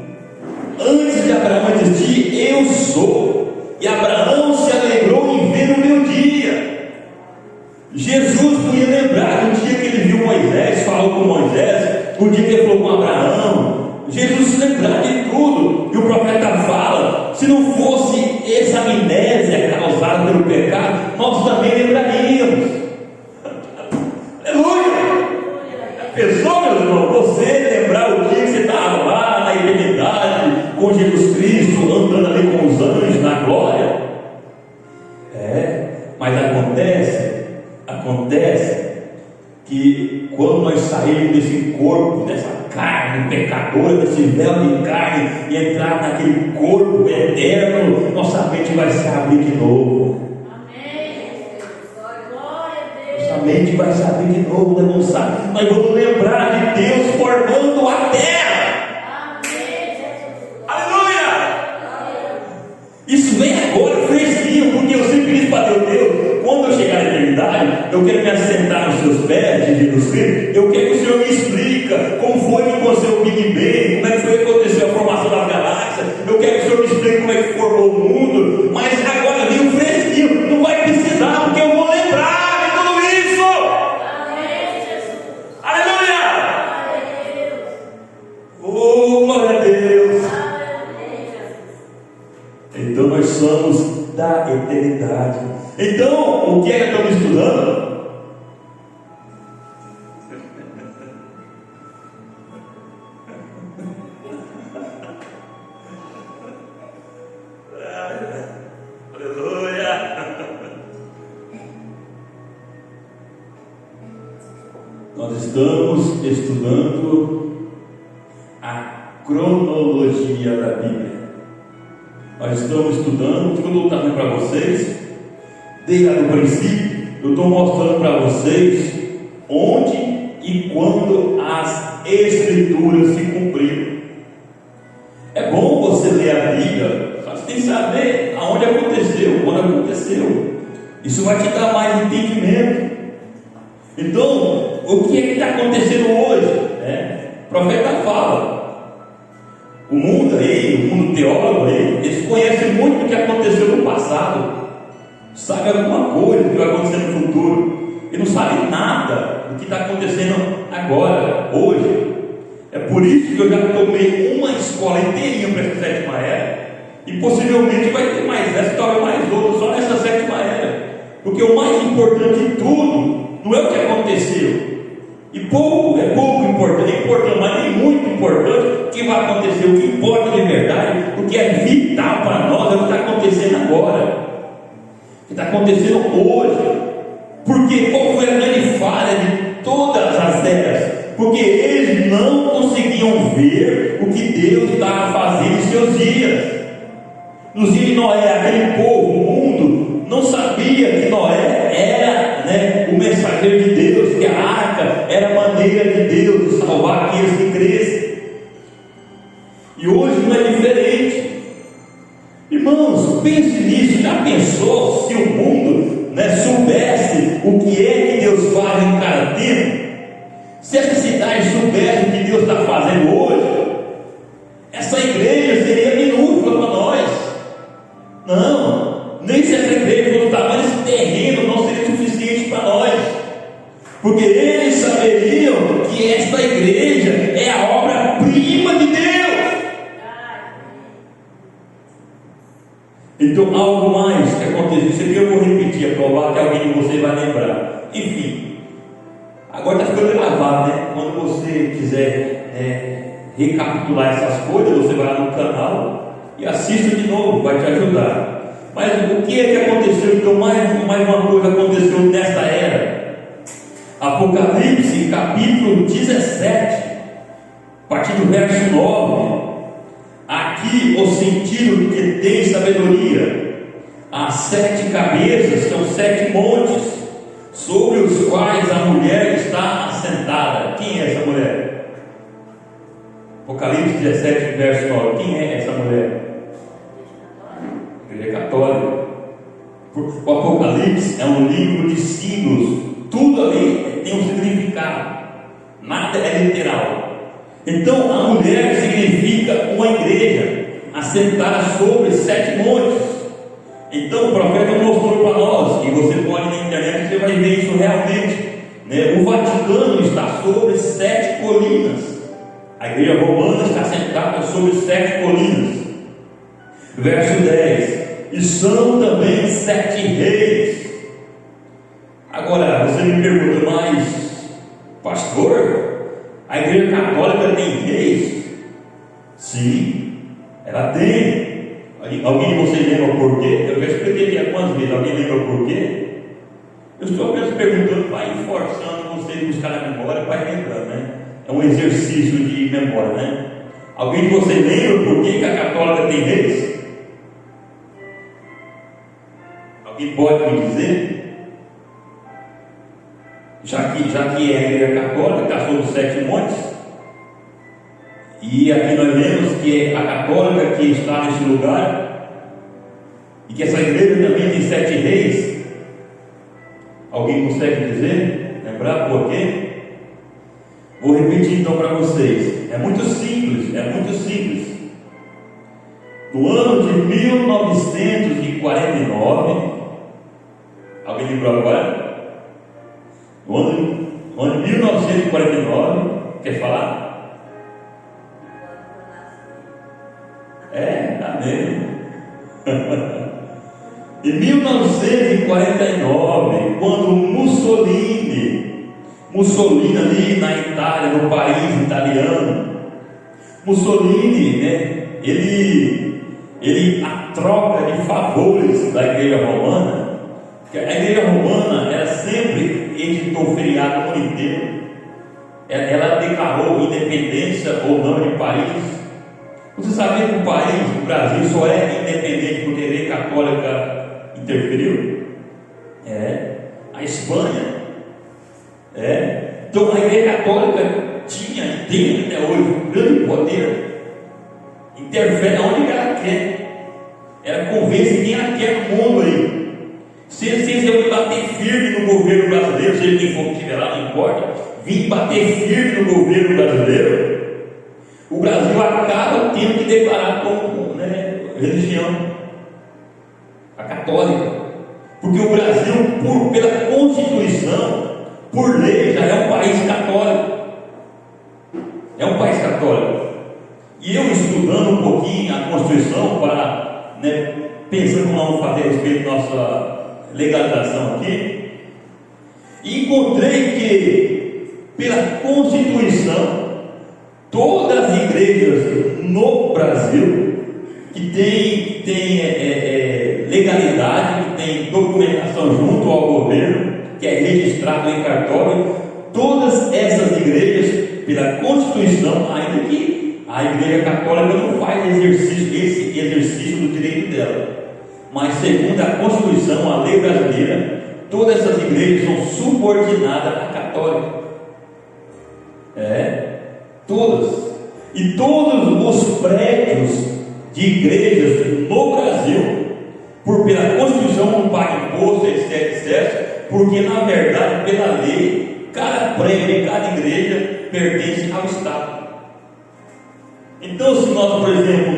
Antes de Abraão existir, eu sou. E Abraão se alegrou em ver o meu dia. Jesus podia lembrar do dia que ele viu Moisés, falou com Moisés, o dia que ele falou com Abraão. Jesus se lembrar de tudo. E o profeta fala: se não fosse essa amnésia causada pelo pecado, nós também lembraríamos. Aleluia! Pensou, meu irmão, você lembrar o dia que você estava lá na eternidade com Jesus Cristo, andando ali com os anjos na glória? Mas acontece que quando nós saímos desse corpo, dessa carne pecadora, desse véu de carne, e entrar naquele corpo eterno, nossa mente vai se abrir de novo. Nossa mente vai se abrir de novo, nós vamos lembrar de Deus formando a terra. Aleluia! Isso vem agora fresquinho, porque eu sempre disse para Deus: quando eu chegar na eternidade, eu quero me assentar nos seus pés, de Jesus Cristo. Eu quero que o Senhor me explica como foi que aconteceu o Big Bang, como é que foi que aconteceu a formação das galáxias. Eu quero que o Senhor me explique como é que formou o mundo. Mas agora vem o fresquinho, não vai precisar, porque eu vou lembrar de tudo isso. Aleluia! Oh, glória a Deus! Então nós somos da eternidade. Então, o que é que estamos estudando? Aleluia! Nós estamos estudando a cronologia dia da Bíblia. Nós estamos estudando, o que eu estou trazendo para vocês, desde lá do princípio, eu estou mostrando para vocês onde e quando as Escrituras se cumpriram. É bom você ler a Bíblia, só você tem que saber aonde aconteceu, quando aconteceu. Isso vai te dar mais entendimento. Então, o que é que está acontecendo hoje? O profeta fala. O mundo aí, o mundo teólogo aí, eles conhecem muito do que aconteceu no passado. Sabe alguma coisa do que vai acontecer no futuro. E não sabe nada do que está acontecendo agora, hoje. É por isso que eu já tomei uma escola inteirinha para essa sétima era. E possivelmente vai ter mais essa, talvez mais outra, só nessa sétima era. Porque o mais importante de tudo não é o que aconteceu. E é pouco importante, mas nem muito importante o que vai acontecer. O que importa de verdade, o que é vital para nós, é o que está acontecendo agora, o que está acontecendo hoje. Porque qual foi a grande falha de todas as eras? Porque eles não conseguiam ver o que Deus estava fazendo em seus dias. Nos dias de Noé, aquele povo, o mundo, não sabia que Noé era o mensageiro de Deus, que a arca era a maneira de Deus de salvar aqueles que crescem. E hoje não é diferente. Irmãos, pense nisso. Já pensou se o mundo soubesse o que é que Deus faz em cada tempo? Se essa cidade soubesse o que Deus está fazendo hoje, essa igreja seria minúscula para nós. Não, nem se essa igreja fosse do tamanho desse terreno, não seria suficiente para nós, porque eles saberiam que esta igreja é a obra-prima de Deus. Então, algo mais que aconteceu, isso aqui eu vou repetir, é provar que alguém de vocês vai lembrar. Enfim, agora está ficando gravado, quando você quiser recapitular essas coisas, você vai lá no canal e assista de novo, vai te ajudar. Mas o que é que aconteceu? Então, mais uma coisa aconteceu nesta era. Apocalipse, capítulo 17, a partir do verso 9. Aqui o sentido que tem sabedoria. As 7 cabeças são 7 montes, sobre os quais a mulher está assentada. Quem é essa mulher? Apocalipse 17, verso 9. Quem é essa mulher? Igreja Católica. O Apocalipse é um livro de símbolos. Tudo ali tem um significado. Nada é literal. Então a mulher significa uma igreja assentada sobre 7 montes. Então o profeta mostrou para nós, e você pode na internet, você vai ver isso realmente. O Vaticano está sobre 7 colinas. A igreja romana está sentada sobre 7 colinas. Verso 10. E são também 7 reis. Agora você me pergunta, mas pastor, a igreja católica tem reis? Sim, ela tem. Alguém de vocês lembra por quê? Eu já expliquei aqui algumas vezes. Alguém lembra por quê? Eu estou apenas perguntando, vai forçando vocês a buscar na memória, vai lembrando, É um exercício de memória, Alguém de vocês lembra por que a católica tem reis? Alguém pode me dizer? Já que é a igreja católica, está sobre 7 montes, e aqui nós vemos que é a católica que está nesse lugar, e que essa igreja também tem 7 reis. Alguém consegue dizer? Lembrar por quê? Vou repetir então para vocês. É muito simples. No ano de 1949, alguém lembrou agora? No ano de 1949, quer falar? Amém. Em 1949, quando Mussolini ali na Itália, no país italiano, Mussolini, ele a troca de favores da igreja romana, porque a igreja romana era sempre editou feriado no mundo inteiro, ela declarou independência ou não de Paris. Você sabia que o Brasil, só é independente porque a Igreja Católica interferiu? A Espanha. Então a Igreja Católica tinha e tem até hoje um grande poder, interfere onde ela quer, ela convence quem ela quer no mundo aí. Se eles vão bater firme no governo brasileiro, seja quem for que estiver lá, não importa, vir bater firme no governo brasileiro, o Brasil acaba tendo que declarar como religião a católica, porque o Brasil, pela Constituição, por lei, já é um país católico. É um país católico. E eu, estudando um pouquinho a Constituição, para pensando como vamos fazer a respeito da nossa legalização aqui, encontrei que pela Constituição, todas as igrejas no Brasil que tem legalidade, que tem documentação junto ao governo, que é registrado em cartório, todas essas igrejas, pela Constituição, ainda que a Igreja Católica não faz esse exercício do direito dela, mas segundo a Constituição, a lei brasileira, todas essas igrejas são subordinadas à católica. Todas. E todos os prédios de igrejas no Brasil, pela Constituição, não pagam imposto, etc, porque na verdade, pela lei, cada prédio, cada igreja pertence ao Estado. Então, se nós, por exemplo,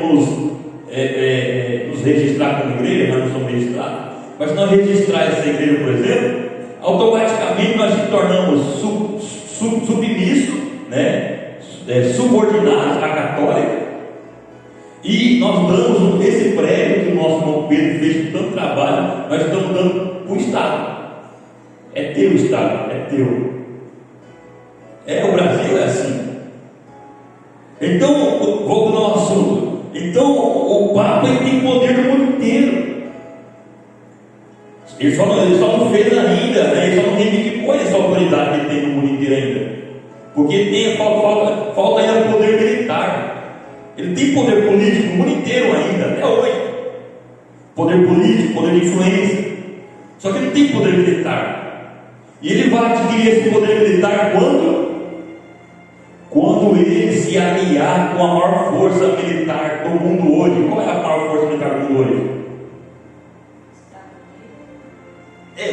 nos registrar como igreja, nós não somos registrados, mas se nós registrar essa igreja, por exemplo, automaticamente nós se tornamos submissos, subordinados à católica, e nós damos esse prédio que o nosso irmão Pedro fez com tanto trabalho, nós estamos dando para o Estado. É teu, Estado, é teu. O Brasil é assim. Então, voltando ao assunto, então o Papa ele tem poder no mundo inteiro. Ele só não fez ainda, ele só não reivindicou essa autoridade que ele tem no mundo inteiro ainda, porque falta ainda poder militar. Ele tem poder político no mundo inteiro ainda, até hoje. Poder político, poder de influência. Só que ele não tem poder militar. E ele vai adquirir esse poder militar quando? Quando ele se aliar com a maior força militar do mundo hoje. Qual é a maior força militar do mundo hoje?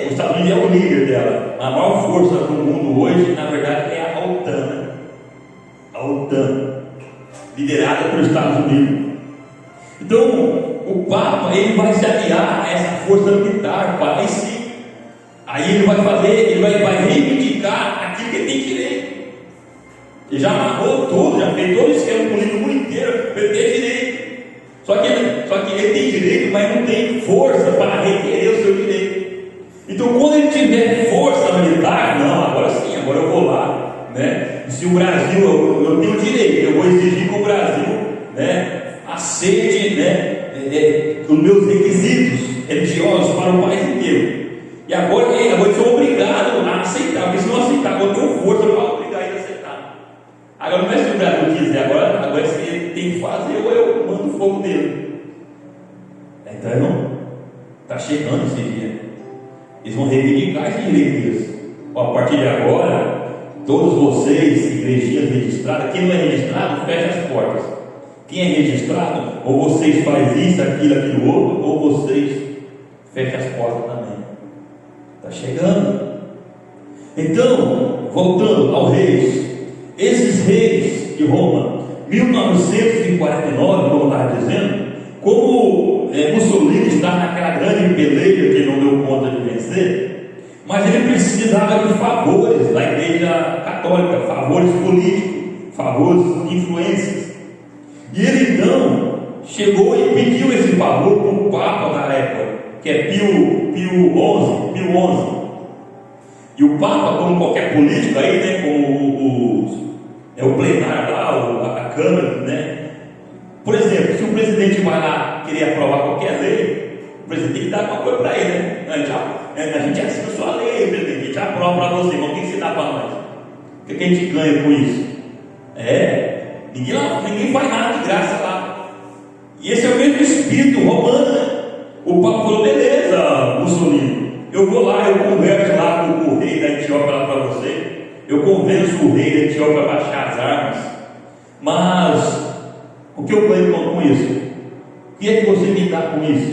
Os Estados Unidos é o líder dela. A maior força do mundo hoje, na verdade, é a OTAN. A OTAN, liderada pelos Estados Unidos. Então, o Papa ele vai se aliar a essa força militar, vai sim. Aí ele vai reivindicar aquilo que ele tem direito. Ele já amarrou tudo, já fez todo o esquema político no mundo inteiro, ele tem direito. Só que ele tem direito, mas não tem força para requerer o seu direito. Então, quando ele tiver força militar, não, agora sim, agora eu vou lá, Se o Brasil, eu tenho direito, eu vou exigir que o Brasil, aceite, os meus requisitos religiosos para o país inteiro. E agora eu sou obrigado a aceitar, porque se não aceitar, eu tenho força para obrigar ele a aceitar. Agora não é se o Brasil quiser, agora se ele tem que fazer, ou eu mando fogo nele. Então, irmão, está chegando esse dia. Eles vão reivindicar esses direitos. A partir de agora, todos vocês, igrejinhas registradas, quem não é registrado, fecha as portas. Quem é registrado, ou vocês fazem isso, aquilo outro, ou vocês fecham as portas também. Está chegando. Então, voltando aos reis, esses reis de Roma, 1949, como eu estava dizendo, como Mussolini está naquela grande peleja que ele não deu conta de vencer, mas ele precisava de favores da Igreja Católica, favores políticos, favores de influências. E ele então chegou e pediu esse favor para o Papa da época, que é Pio XI. E o Papa, como qualquer político aí, como o plenário lá, a Câmara, Por exemplo, se o presidente vai lá querer aprovar qualquer lei, o presidente tem que dar alguma coisa para ele, A gente assina a sua lei, presidente, a gente aprova para você, mas o que você dá para nós? O que a gente ganha com isso? Ninguém faz nada de graça lá. E esse é o mesmo espírito romano, né? O Papa falou: beleza, Mussolini, eu vou lá, eu converso lá com o rei da Etiópia lá para você, eu convenço o rei da Etiópia a baixar as armas, mas o que eu ganho com isso? O que é que você me dá com isso?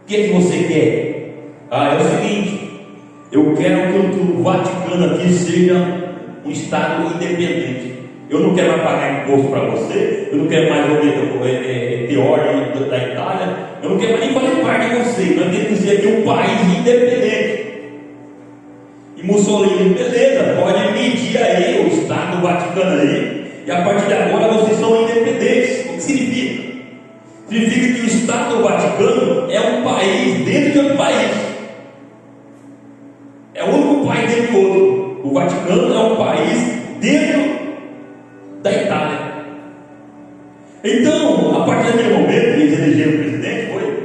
O que é que você quer? É o seguinte: eu quero que o Vaticano aqui seja um Estado independente. Eu não quero mais pagar imposto para você, eu não quero mais ter ordem da Itália, eu não quero mais nem fazer parte de você. Nós temos que ser aqui um país independente. E Mussolini: beleza, pode medir aí o Estado do Vaticano aí, e a partir de agora vocês são independentes. O que significa? Significa que o Estado do Vaticano é um país dentro de outro país. É o único país dentro do outro. O Vaticano é um país dentro da Itália. Então, a partir daquele momento, eles elegeram o presidente, foi?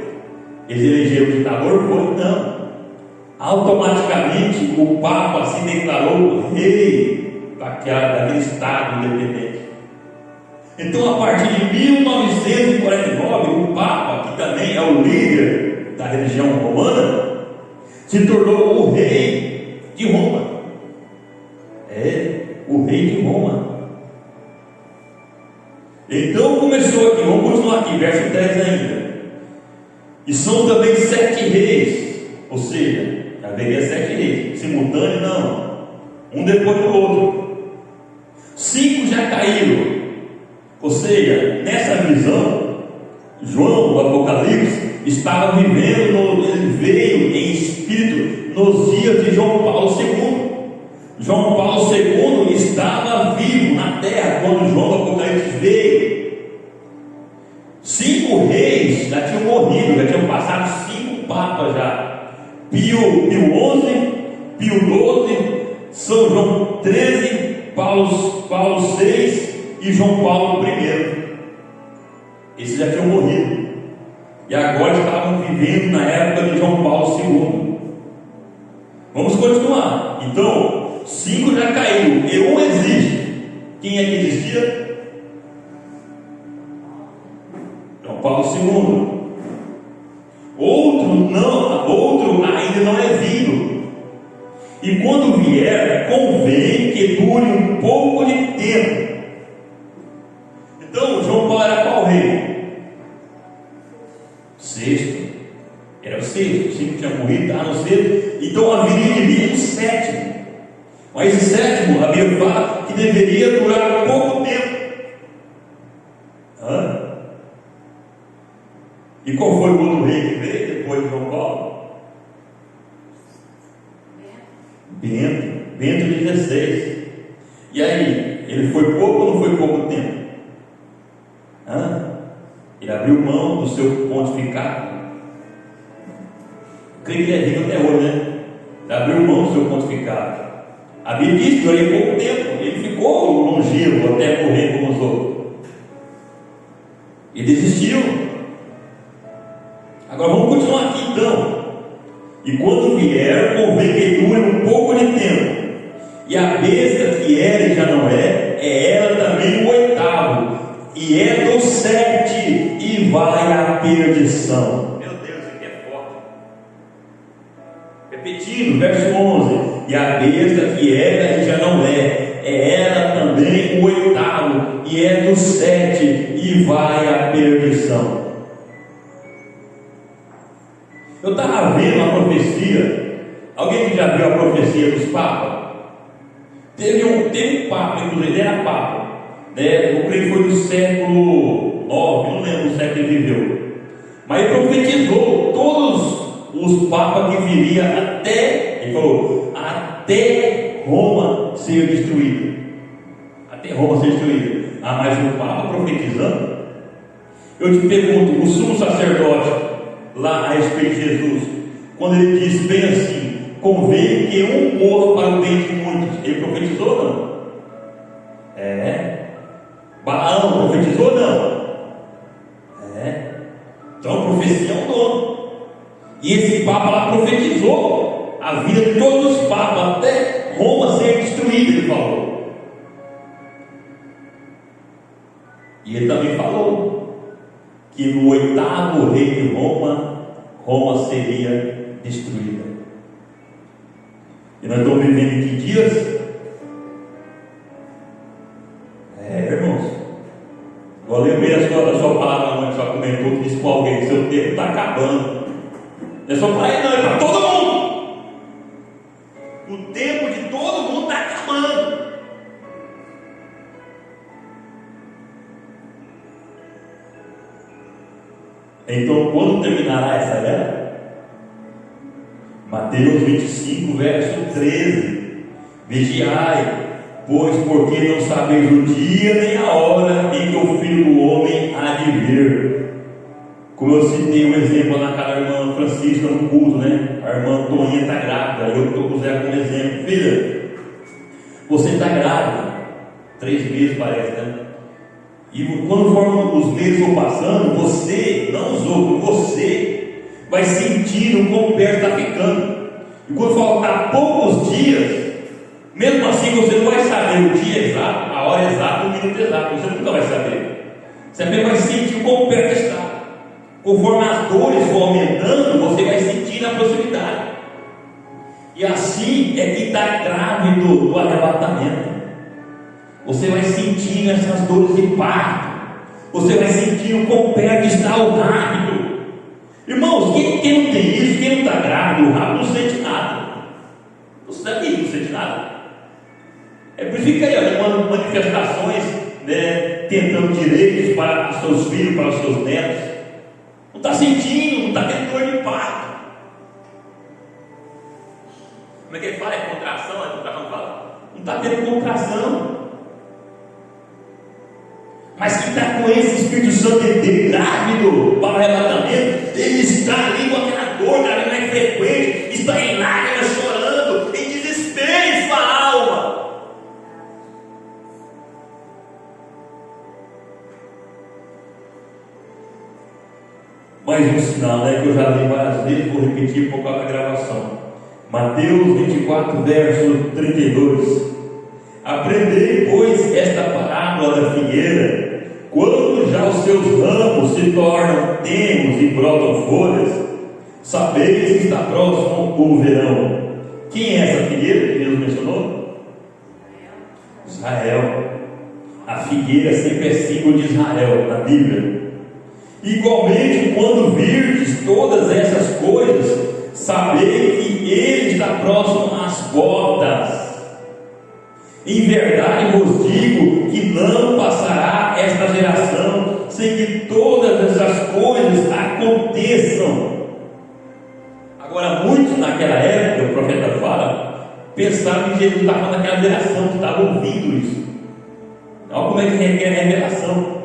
Eles elegeram o ditador, foi? Não. Automaticamente o Papa se declarou rei daquele Estado independente. Então, a partir de 1949, o Papa, que também é o líder da religião romana, se tornou o rei de Roma. O rei de Roma. Então começou aqui, vamos continuar aqui, verso 10 ainda. E são também 7 reis, ou seja, haveria 7 reis, simultâneo não, um depois do outro. 5 já caíram, ou seja, nessa visão, João, o Apocalipse, estava vivendo, ele veio em espírito nos dias de João Paulo II. João Paulo II estava vivo na terra quando João do Apocalipse veio. 5 reis já tinham morrido, já tinham passado 5 papas já. Pio XI, Pio XII, São João XIII, Paulo VI e João Paulo I. Esses já tinham morrido. E agora estavam vivendo na época de João Paulo II. Vamos continuar. Então, 5 já caiu e 1 existe. Quem é que existia? João Paulo II. Outro ainda não é vindo. E quando vier, convém que dure um pouco de tempo. Então, João Paulo era qual rei? Sexto. Era o sexto. 5 tinha morrido, estava no sexto. Então haveria de vir um 7º. Mas esse 7º, a Bíblia fala que deveria durar pouco tempo. E qual foi o outro rei que veio depois de João Paulo? Bento XVI. E aí, ele foi pouco ou não foi pouco tempo? Ele abriu mão do seu pontificado. Creio que ele é vivo até hoje, né? Ele abriu mão do seu pontificado. A Bíblia diz que durou pouco tempo. Ele ficou longevo até morrer como os outros. E desistiu. Agora vamos continuar aqui então. E quando vier, convém que dure um pouco de tempo. E a besta que era e já não é ela também o 8º. E é do 7 e vai à perdição. Meu Deus, isso aqui é forte. Repetindo, verso 11. E a besta que era e já não é ela também o 8º. E é do 7 e vai à perdição. Eu estava vendo a profecia. Alguém que já viu a profecia dos papas? Teve um papa, inclusive, ele era papa, né? Eu creio que foi do século IX, não lembro o século que ele viveu. Mas ele profetizou todos os papas que viriam até, ele falou, até Roma ser destruída. Até Roma ser destruída. Mas o papa profetizando, eu te pergunto, o sumo sacerdote lá a respeito de Jesus, quando ele disse bem assim, convém que um morra para o bem de muitos, ele profetizou ou não? Balaão profetizou ou não? Então a profecia é um dono. E esse papa lá profetizou a vida de todos os papas até Roma ser destruída, ele falou. E ele também falou que no 8º rei de Roma, Roma seria destruída. E nós estamos vivendo em que dias? Irmãos, eu lembrei da sua palavra, mãe, que só comentou, que disse com alguém: seu tempo está acabando. Não é só para ele, não, é para todo mundo. O tempo de todo mundo está acabando. Então, quando terminará essa era? Mateus 25, verso 13: vigiai, pois porque não sabeis o dia nem a hora em que o Filho do Homem há de vir. Como eu citei um exemplo naquela irmã Francisca no culto, né? A irmã Toninha está grávida, eu estou usando como exemplo: filha, você está grávida, 3 meses parece, né? E quando formam os meses vão passando, você, não os outros, você vai sentindo como perto está ficando. E quando faltar poucos dias, mesmo assim você não vai saber o dia exato, a hora exata, o minuto exato, você nunca vai saber. Você apenas vai sentir como perto está. Conforme as dores vão aumentando, você vai sentindo a proximidade. E assim é que está grávido do arrebatamento. Você vai sentindo essas dores de parto. Você vai sentindo quão perto está o rápido. Irmãos, quem não tem isso, quem não está grávido, o rápido não sente nada. Você sabe que não sente nada? É por isso que fica aí, manifestações, né, tentando direitos para os seus filhos, para os seus netos. Não está sentindo, não está tendo dor de parto. Como é que ele fala? É contração? É contração que fala? Não está tendo contração. Mas quem está com esse Espírito Santo de grávido para o arrebatamento, ele está ali com aquela dor, cara, não é frequente, está em lágrimas, chorando, em desespero em sua alma. Mais um sinal, né, que eu já li várias vezes, vou repetir por causa da gravação. Mateus 24, verso 32. Aprendei, pois, esta parábola da figueira. Quando já os seus ramos se tornam tenros e brotam folhas, sabeis que está próximo o verão. Quem é essa figueira que Jesus mencionou? Israel. A figueira sempre é símbolo de Israel na Bíblia. Igualmente, quando virdes todas essas coisas, sabei que ele está próximo às portas. Em verdade vos digo que não passará esta geração sem que todas essas coisas aconteçam. Agora, muitos naquela época, o profeta fala, pensavam que Jesus estava falando daquela geração que estava ouvindo isso. Olha como é que requer a revelação.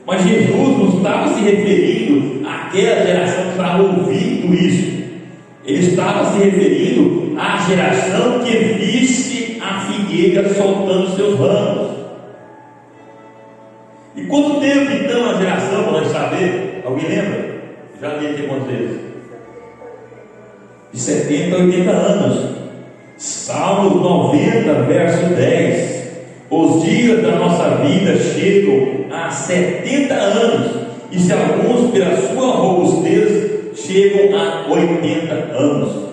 Mas Jesus não estava se referindo àquela geração que estava ouvindo isso. Ele estava se referindo à geração que visse a figueira soltando seus ramos. E quanto tempo então a geração, para nós saber? Alguém lembra? Já li aqui quantas vezes? De 70 a 80 anos. Salmos 90, verso 10. Os dias da nossa vida chegam a 70 anos, e se alguns pela sua robustez chegam a 80 anos.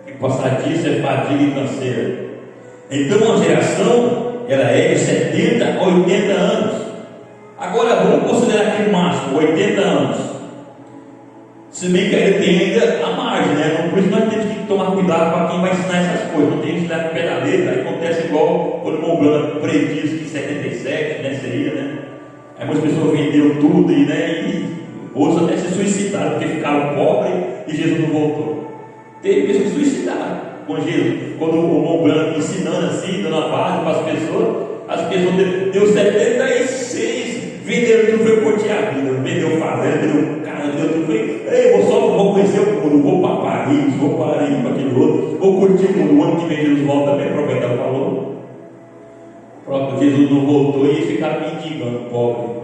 E passar disso é fadiga e canseira. Então a geração, ela é de 70 a 80 anos. Agora vamos considerar aqui o máximo, 80 anos. Se bem que ele tem ainda a margem, né? Por isso nós temos que tomar cuidado para quem vai ensinar essas coisas. Não tem que ensinar com pedaleiro, aí acontece igual quando o Montblanc prediz que em 77, né? Seria, né? Aí muitas pessoas venderam tudo e outros até se suicidaram porque ficaram pobres e Jesus não voltou. Teve pessoas que se suicidaram com Jesus. Quando o Montblanc ensinando assim, dando a base para as pessoas deu 76, venderam tudo, foi curtir a vida, vendeu fazenda, vendeu casa, vendeu tudo, foi, vou conhecer o mundo, vou para Paris, vou para aquele outro, vou curtir o mundo. O ano que vem Jesus volta também, o profeta falou. O próprio Jesus não voltou e eles ficaram mendigando, pobre.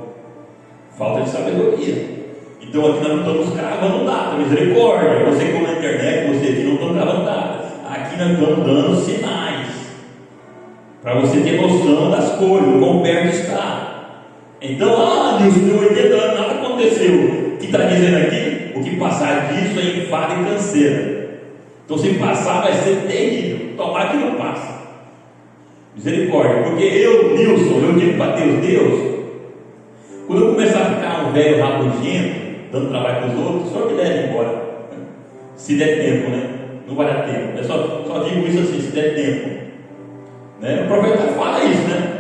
Falta de sabedoria. Então aqui nós não estamos cravando data, misericórdia. Você que na internet, você aqui não está cravando data. Aqui nós estamos dando sinais para você ter noção das coisas, quão perto está. Então, Deus deu 80 anos, nada aconteceu? O que está dizendo aqui? O que passar disso é enfado e canseira. Então, se passar, vai ser terrível. Tomara que não passe. Misericórdia. Porque Nilson, eu digo para Deus, quando eu começar a ficar um velho rabugento, dando trabalho para os outros, só me leve embora. Se der tempo, né? Não vai dar tempo. Eu só digo isso assim, se der tempo. Né? O profeta fala isso, né?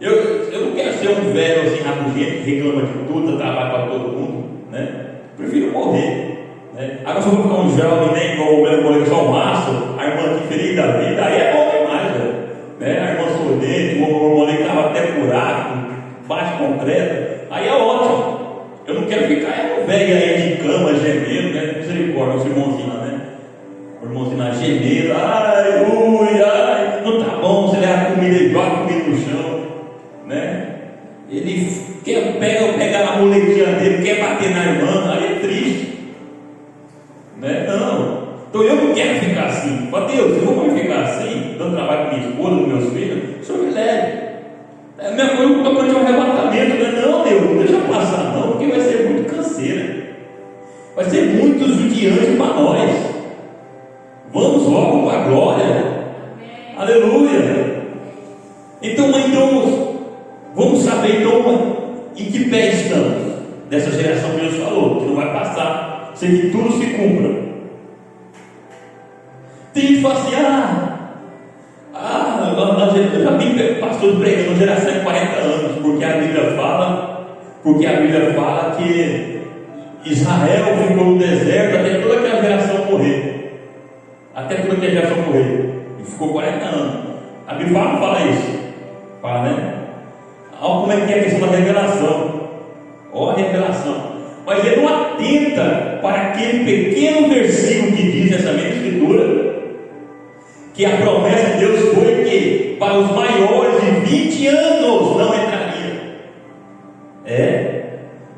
Eu não quero ser um velho assim, rabugento, que reclama de tudo, trabalha para todo mundo, né? Prefiro morrer, né? Agora se eu vou ficar um jovem, né, igual o meu colega só um maço, a irmã aqui feliz da vida, aí é bom demais, né? A irmã sorridente, o irmão que estava até buraco, bate concreto, aí é ótimo. Eu não quero ficar um velho aí de cama, gemendo, né? Misericórdia, os irmãozinhos lá, né? O irmãozinho lá gemendo, ai, ui, ai, não tá bom, você leva a comida e joga a comida no chão, né? Ele quer pegar a muletinha dele, quer bater na irmã, aí é triste, né? Não, então eu não quero ficar assim. Ó Deus, eu vou ficar assim, dando trabalho com minha esposa, com meus filhos, o Senhor me leve. É a mesma coisa que eu estou falando de um arrebatamento, né? Não, Deus, não deixa passar, não, porque vai ser muito canseira, vai ser muito judiante para nós. Vamos logo para a glória. Amém. Aleluia. Então, vamos saber então em que pé estamos dessa geração que Deus falou, que não vai passar sem que tudo se cumpra. Tem gente que fala assim, eu já vi pastores pregando geração de 40 anos, porque a Bíblia fala que Israel ficou no deserto até toda aquela geração morrer. E ficou 40 anos. A Bíblia não fala isso. Fala, né? Olha como é que é a questão da revelação. Olha a revelação. Mas ele não atenta para aquele pequeno versículo que diz nessa mesma escritura, que a promessa de Deus foi que para os maiores de 20 anos não entraria.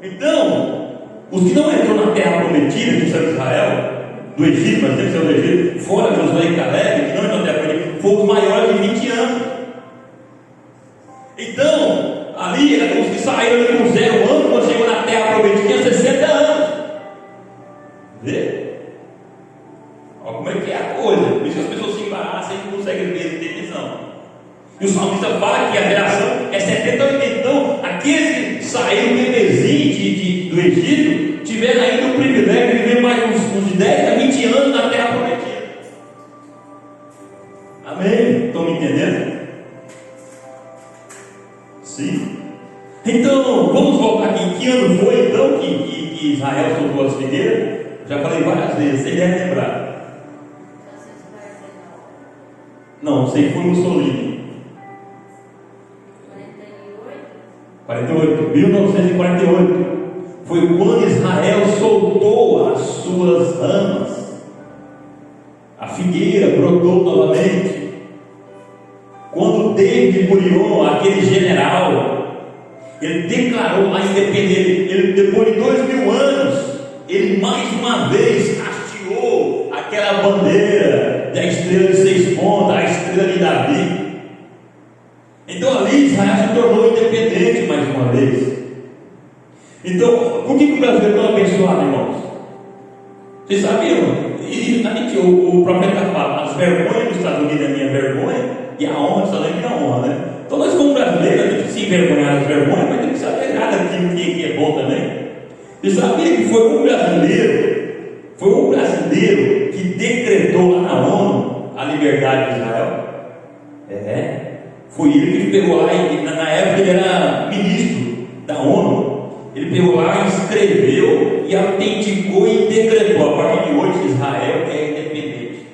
Então, os que não entrou na terra prometida, que são Israel, do Egito, mas tem que ser do Egito, fora Josué e Caleb, que não entrou na terra prometida, foram os maiores de 20 anos. Então, ali, os que saíram com 0 anos, quando chegou na terra prometida, tinha 60 anos. Vê? Olha como é que é a coisa. Por isso que as pessoas se embaraçam e não conseguem ver, ter visão. E o salmista fala que a geração é 70 ou 80. Então, aqueles que saíram bebezinho do Egito tiveram ainda o privilégio de viver mais uns 10 a 20 anos na terra prometida. Amém? Estão me entendendo? Sim. Então, vamos voltar aqui. Que ano foi então que Israel soltou as figueiras? Já falei várias vezes, você deve lembrar. Não sei, foi Mussolini. 1948. Foi quando Israel soltou as suas ramas. A figueira brotou novamente. Quando David Gurion, aquele general, ele declarou a independência. Ele, depois de 2000 anos, ele mais uma vez hasteou aquela bandeira da estrela de 6 pontas, a estrela de Davi. Então ali Israel se tornou independente mais uma vez. Então, por que o Brasil é tão abençoado, irmãos? Vocês sabiam? O profeta fala, as vergonhas dos Estados Unidos é minha vergonha, e a honra dos Estados Unidos é minha honra, né? Então nós como brasileiros, a gente se envergonhar das vergonhas, mas tem que saber nada daquilo que é bom também. Você sabia que foi um brasileiro que decretou lá na ONU a liberdade de Israel? Foi ele que pegou lá, na época ele era ministro da ONU. Ele pegou lá, escreveu e autenticou e decretou: a partir de hoje Israel é independente,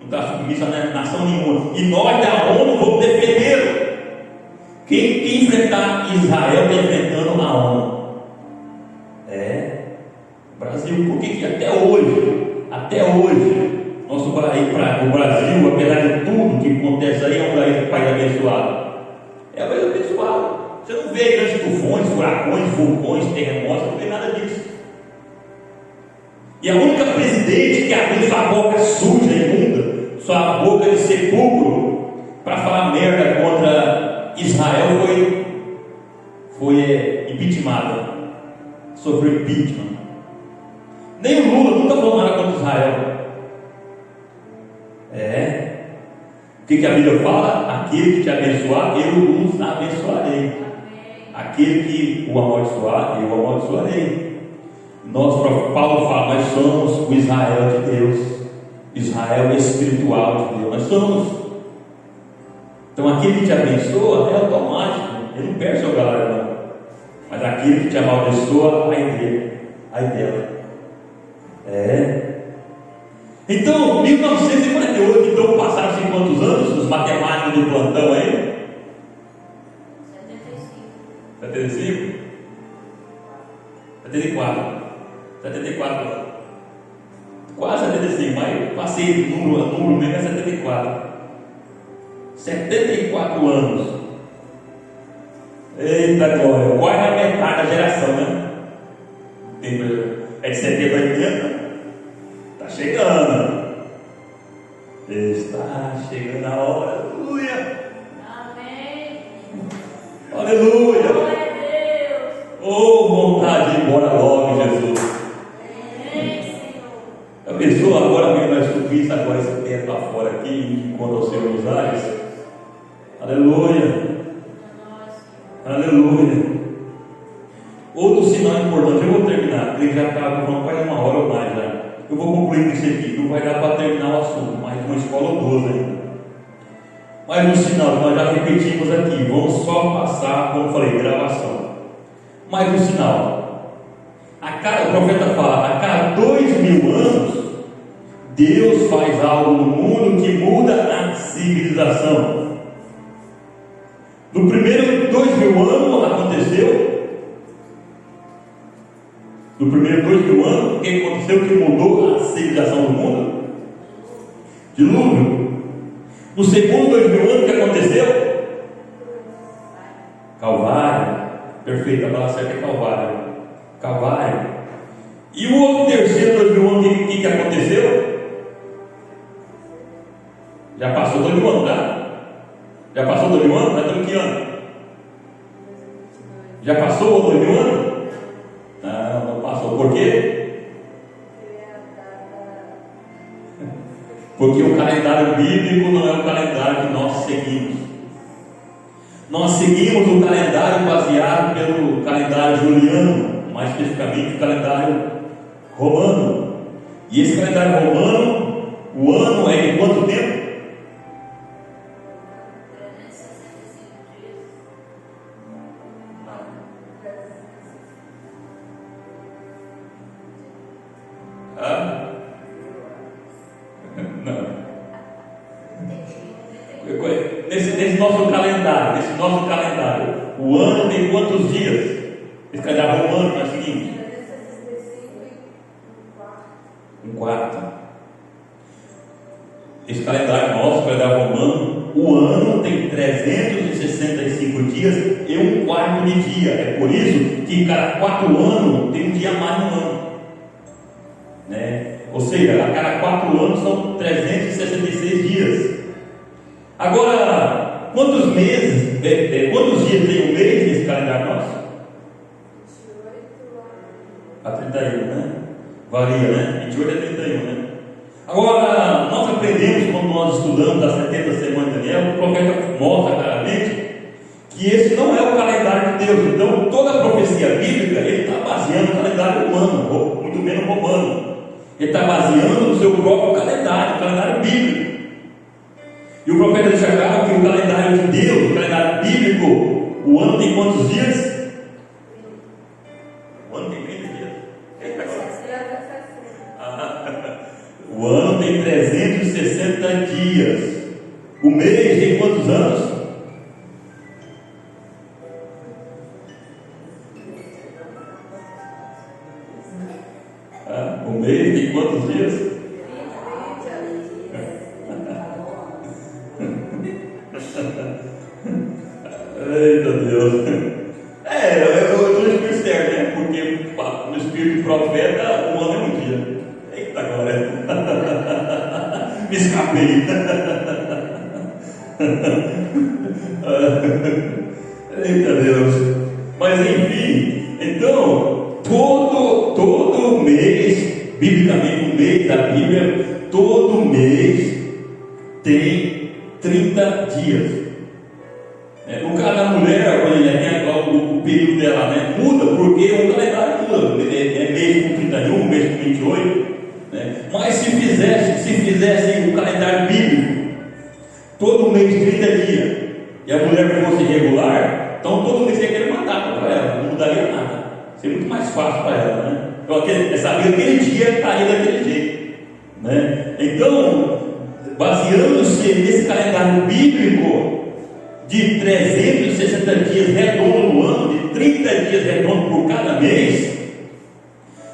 não está submisso a nação nenhuma, e nós da ONU vamos defendê-lo. Quem enfrentar Israel está enfrentando a ONU. Brasil, por que até hoje, o Brasil, apesar de tudo que acontece aí, é um país abençoado. É um país abençoado. Você não vê grandes tufões, furacões, vulcões, terremotos, não vê nada disso. E a única presidente que abriu sua boca suja e imunda, sua boca de sepulcro, para falar merda contra Israel foi impeachmentada. sofreu impeachment. Nem o Lula nunca falou nada contra Israel. O que a Bíblia fala? Aquele que te abençoar, eu os abençoarei. Aquele que o amaldiçoar, eu o amaldiçoarei. Paulo fala, nós somos o Israel de Deus, Israel espiritual de Deus. Nós somos. Então aquele que te abençoa é automático, ele não perde seu galardão, não. Mas aquele que te amaldiçoa, ai dele, ai dela. Então, 1948, então passaram-se quantos anos? Os matemáticos do plantão aí? 75? 74 anos. Quase 75, mas passei o número mesmo é 74. 74 anos. Eita glória, quase a metade da geração, né? É de 70 a 80? Está chegando. Está chegando a hora. Aleluia. Amém. Aleluia. Glória a Deus. Oh, vontade de ir embora logo, Jesus. Amém, Senhor. A pessoa agora mesmo vai subir agora esse teto lá fora aqui, enquanto o Senhor nos ares. Aleluia. Aleluia. Outro sinal importante, eu vou terminar, ele já está falando quase uma hora ou mais já. Eu vou concluir com isso aqui, não vai dar para terminar o assunto, mas uma escola ou duas ainda. Mas um sinal, nós já repetimos aqui, vamos só passar, como eu falei, gravação. Mais um sinal. O profeta fala, a cada 2000 anos, Deus faz algo no mundo que muda a civilização. No primeiro 2000 anos aconteceu. No primeiro 2000 anos, o que aconteceu que mudou a civilização do mundo? Dilúvio. No segundo 2000 anos, o que aconteceu? Calvário. Perfeito, a palavra certa é Calvário. Calvário. E o outro terceiro 2000 anos, o que aconteceu? Já passou 2000 anos, tá? Já passou 2000 anos? Nós estamos em que ano? Já passou 2000 anos? Não passou. Por quê? Porque o calendário bíblico não é o calendário que nós seguimos. Nós seguimos o calendário baseado pelo calendário juliano, mais especificamente o calendário romano. E esse calendário romano, o ano é de quanto tempo? 365 dias. Nesse nosso calendário, o ano tem quantos dias? Esse calendário romano que nós seguimos? Um quarto. Esse calendário nosso, calendário romano, o ano tem 365 dias e um quarto de dia. É por isso que cada 4 anos tem um dia a mais no ano, né? Ou seja, a cada 4 anos são 366 dias. Agora, quantos meses, quantos dias tem um mês nesse calendário nosso? A 31, né? Varia, né? 28 a 31, né? Agora, nós aprendemos quando nós estudamos as 70 semanas de Daniel, o profeta mostra claramente que esse não é o calendário de Deus. Então, toda a profecia bíblica, ele está baseando no calendário humano, ou muito menos romano. Ele está baseando no seu próprio calendário, o calendário bíblico. E o profeta deixa claro que o calendário de Deus, o calendário bíblico, o ano tem quantos dias? O ano tem 30 dias. O ano tem 360 dias. O mês tem quantos anos? O mês tem quantos dias? Eita Deus. Eu estou no espírito certo, né? Porque no espírito profeta, um ano é um dia. Eita glória. Me escapei. Eita Deus. Mas enfim, então, Todo mês, biblicamente, o mês da Bíblia, todo mês tem 30 dias. No caso da mulher, quando ele tem o período dela, né, muda, porque o calendário muda. É mês com 31, mês com 28. Né? Mas se fizesse o calendário bíblico, todo mês 30 dias, e a mulher fosse regular, então todo mês ia querer matar para ela, não mudaria nada. Seria muito mais fácil para ela, né? Então, sabia que aquele dia estaria daquele jeito, né? Então, baseando-se nesse calendário bíblico de 360 dias redondo no ano, de 30 dias redondo por cada mês,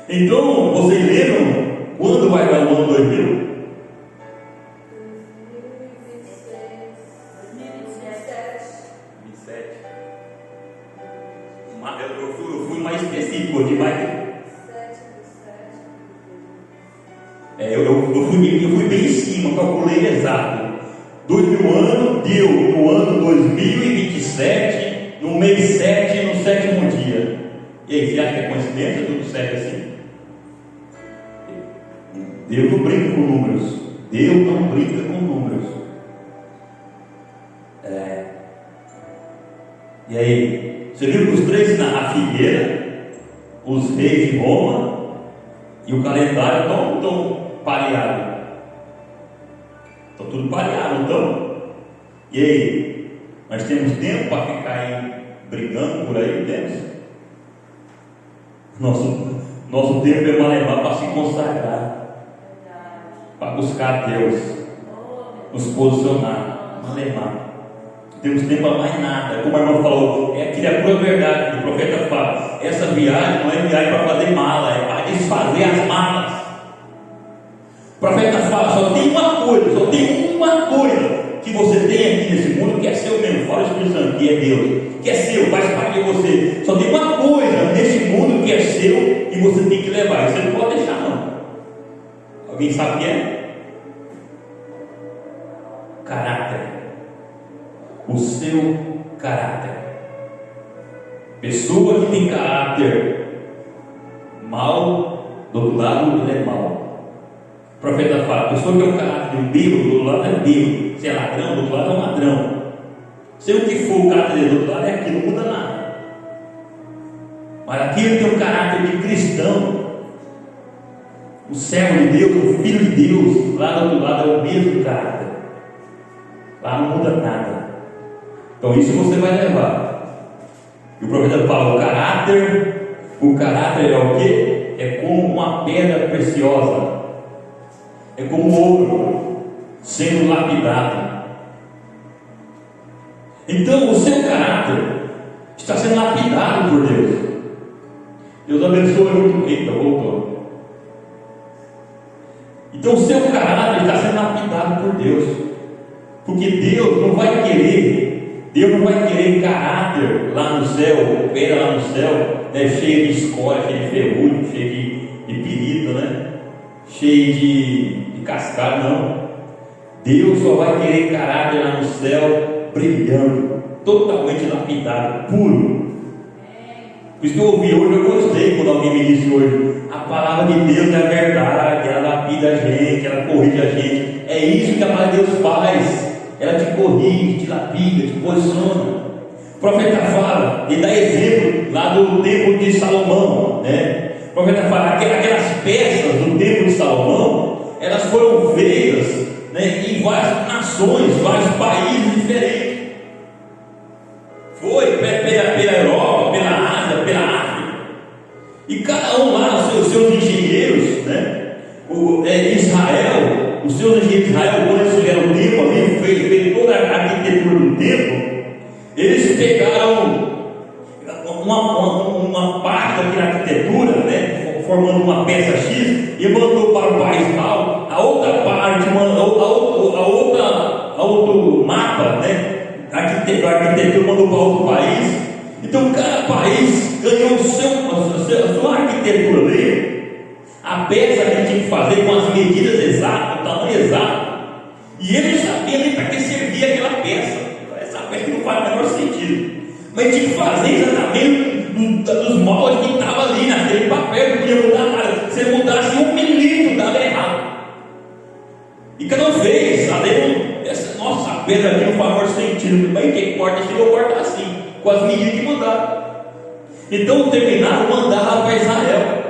então, vocês lembram quando vai dar o ano 2000? 2007. Eu fui mais específico de mais. Eu fui bem em cima, calculei exato. 2000 anos deu no ano 2027, no mês 7, no 7º dia. E aí, você acha que é coincidência? Tudo certo assim? Deus não brinca com números. Deus não brinca com números. E aí, você viu que os três na figueira, os reis de Roma e o calendário estão pareados. Estão tudo pareado, então. E aí, nós temos tempo para ficar aí brigando por aí, temos? Nosso tempo é malemar para se consagrar, para buscar Deus, nos posicionar, malemar. Não temos tempo para mais nada. Como a irmã falou, aquilo é a pura verdade. O profeta fala: essa viagem não é viagem para fazer mala, é para desfazer as malas. O profeta fala: só tem uma coisa que você tem aqui nesse mundo que é seu mesmo, fora o Espírito Santo, que é Deus, que é seu, faz parte de você. Só tem uma coisa nesse mundo que é seu e você tem que levar. Você não pode deixar, não. Alguém sabe o que é? Caráter. O seu caráter. Pessoa que tem caráter mal, do outro lado ele é mal. O profeta fala: pessoa que tem um caráter de um bêbado, do outro lado é bêbado. Se é ladrão, do outro lado é um ladrão. Se o que for o caráter dele do outro lado é aquilo, não muda nada. Mas aquele que tem um caráter de cristão, o servo de Deus, o filho de Deus, lá do outro lado é o mesmo caráter. Lá não muda nada. Então isso você vai levar. E o profeta fala: o caráter é o quê? É como uma pedra preciosa, é como ouro sendo lapidado. Então o seu caráter está sendo lapidado por Deus. Deus abençoe muito. Eita, voltou. Então o seu caráter está sendo lapidado por Deus, porque Deus não vai querer caráter lá no céu, pedra lá no céu, né, cheio de escória, cheio de ferrugem, cheio de perigo, né, cheio de cascalho, não. Deus só vai querer caráter lá no céu, brilhando, totalmente lapidado, puro. Por isso que eu ouvi hoje, eu gostei quando alguém me disse hoje: a palavra de Deus é a verdade, ela lapida a gente, ela corrige a gente. É isso que a palavra de Deus faz. Ela te corrige, te lapida, te posiciona. O profeta fala, e dá exemplo lá do templo de Salomão, né? O profeta fala: aquelas peças do templo de Salomão, elas foram feitas, né, em várias nações, vários países diferentes. Foi pela Europa, pela Ásia, pela África. E cada um lá, os seus engenheiros, né? Israel, os seus engenheiros de Israel, quando eles fizeram o templo ali, fez toda a arquitetura do templo, eles pegaram uma parte daquela arquitetura, né, formando uma peça X, e mandou para o país tal, a outra parte, a outro mapa, né, a arquitetura mandou para outro país. Então cada país ganhou a sua arquitetura dele, a peça que ele tinha que fazer com as medidas exatas, o tamanho exato, e ele não sabia nem para que servia aquela peça. Essa peça não faz o menor sentido, mas ele tinha que fazer exatamente dos moldes que estava ali naquele pedras aqui não faz o menor sentido. Mas quem corta assim, eu corto assim, com as medidas que mandaram. Então terminaram, mandaram para Israel.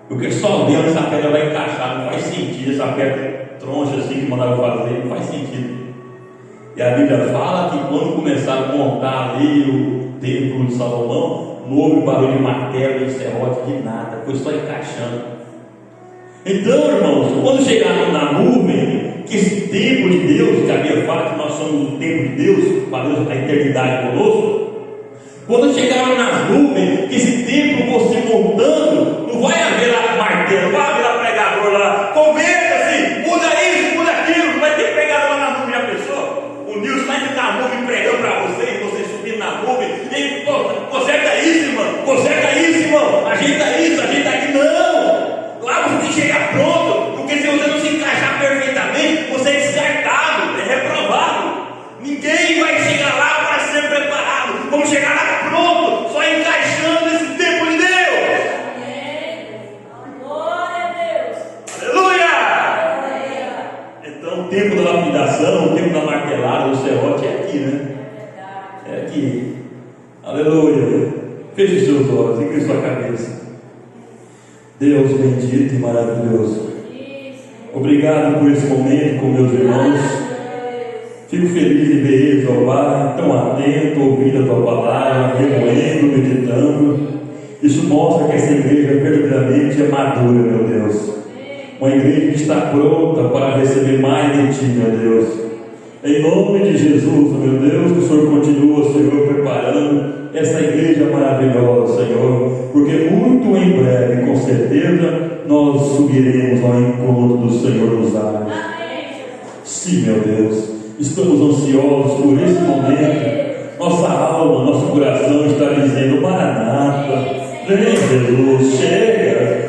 Porque só Deus essa pedra vai encaixar, não faz sentido essa pedra troncha assim que mandaram fazer, não faz sentido. E a Bíblia fala que quando começaram a montar ali o templo de Salomão, não houve barulho de martelo, de serrote, de nada, foi só encaixando. Então, irmãos, quando chegaram na nuvem, que esse templo de Deus, que a Bíblia fala que nós somos o templo de Deus, para Deus, a eternidade conosco, quando chegaram nas nuvens, que esse templo você montando, não vai haver lá martelo, não vai haver lá pregador lá, conversa-se, muda isso, muda aquilo, não vai ter pregador lá na nuvem, já pensou? O Nilson vai ficar na nuvem pregando para vocês, vocês subindo na nuvem, e ele, pô, conserta isso, irmão, conserta isso, irmão, ajeita isso, ajeita aquilo, não! Lá você tem que chegar pronto, porque se você não se encaixar perfeitamente, você é descartado, é reprovado. Ninguém vai chegar lá para ser preparado, vamos chegar lá pronto, só encaixando nesse tempo de Deus. Glória a Deus. Aleluia! Então o tempo da lapidação, o tempo da martelada, do serrote é aqui, né? É aqui. Aleluia! Feche seus olhos, fique em sua cabeça. Deus bendito e maravilhoso, obrigado por esse momento com meus irmãos. Fico feliz em ver eles, ó Pai, tão atento, ouvindo a Tua palavra, remoendo, meditando. Isso mostra que essa igreja verdadeiramente é madura, meu Deus. Uma igreja que está pronta para receber mais de Ti, meu Deus. Em nome de Jesus, meu Deus, que o Senhor continua, Senhor, preparando essa igreja maravilhosa, Senhor, porque muito em breve, com certeza, nós subiremos ao encontro do Senhor nos ares. Sim, meu Deus, estamos ansiosos por esse momento. Nossa alma, nosso coração está dizendo: Maranata, vem Jesus,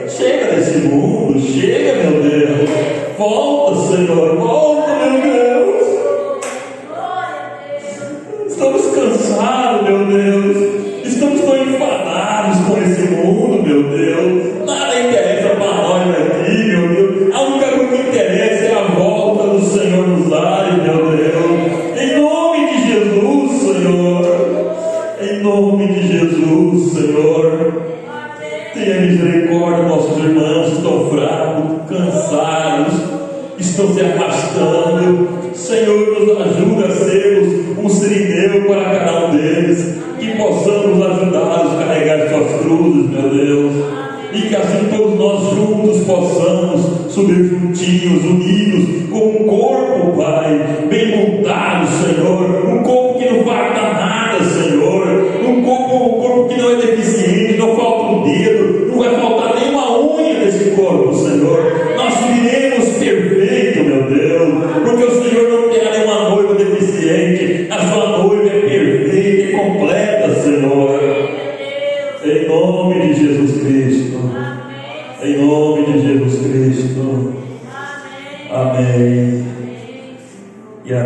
chega desse mundo, chega, meu Deus, volta, Senhor, volta, meu Deus. Estamos cansados, meu Deus, estamos tão enfadados com esse mundo, meu Deus, nada interessa para nós aqui, meu Deus, a única coisa que interessa é a volta do Senhor nos ares, meu Deus, em nome de Jesus, Senhor, em nome de Jesus, Senhor, tenha misericórdia, nossos irmãos estão fracos, cansados, estão se arrastando. Senhor, nos ajuda a sermos um sirineu para cada um deles, que possamos ajudá-los a carregar suas cruzes, meu Deus, e que assim todos nós juntos possamos subir juntinhos, unidos, como um corpo, Pai, bem montado, Senhor, um corpo que não falta nada, Senhor, um corpo que não é deficiente, não falta um dedo, não vai faltar nenhuma unha desse corpo, Senhor. Nós subiremos perfeito, meu Deus, porque o Senhor não terá nenhuma noiva deficiente, a sua noiva é perfeita e completa, Senhor. Em nome de Jesus Cristo.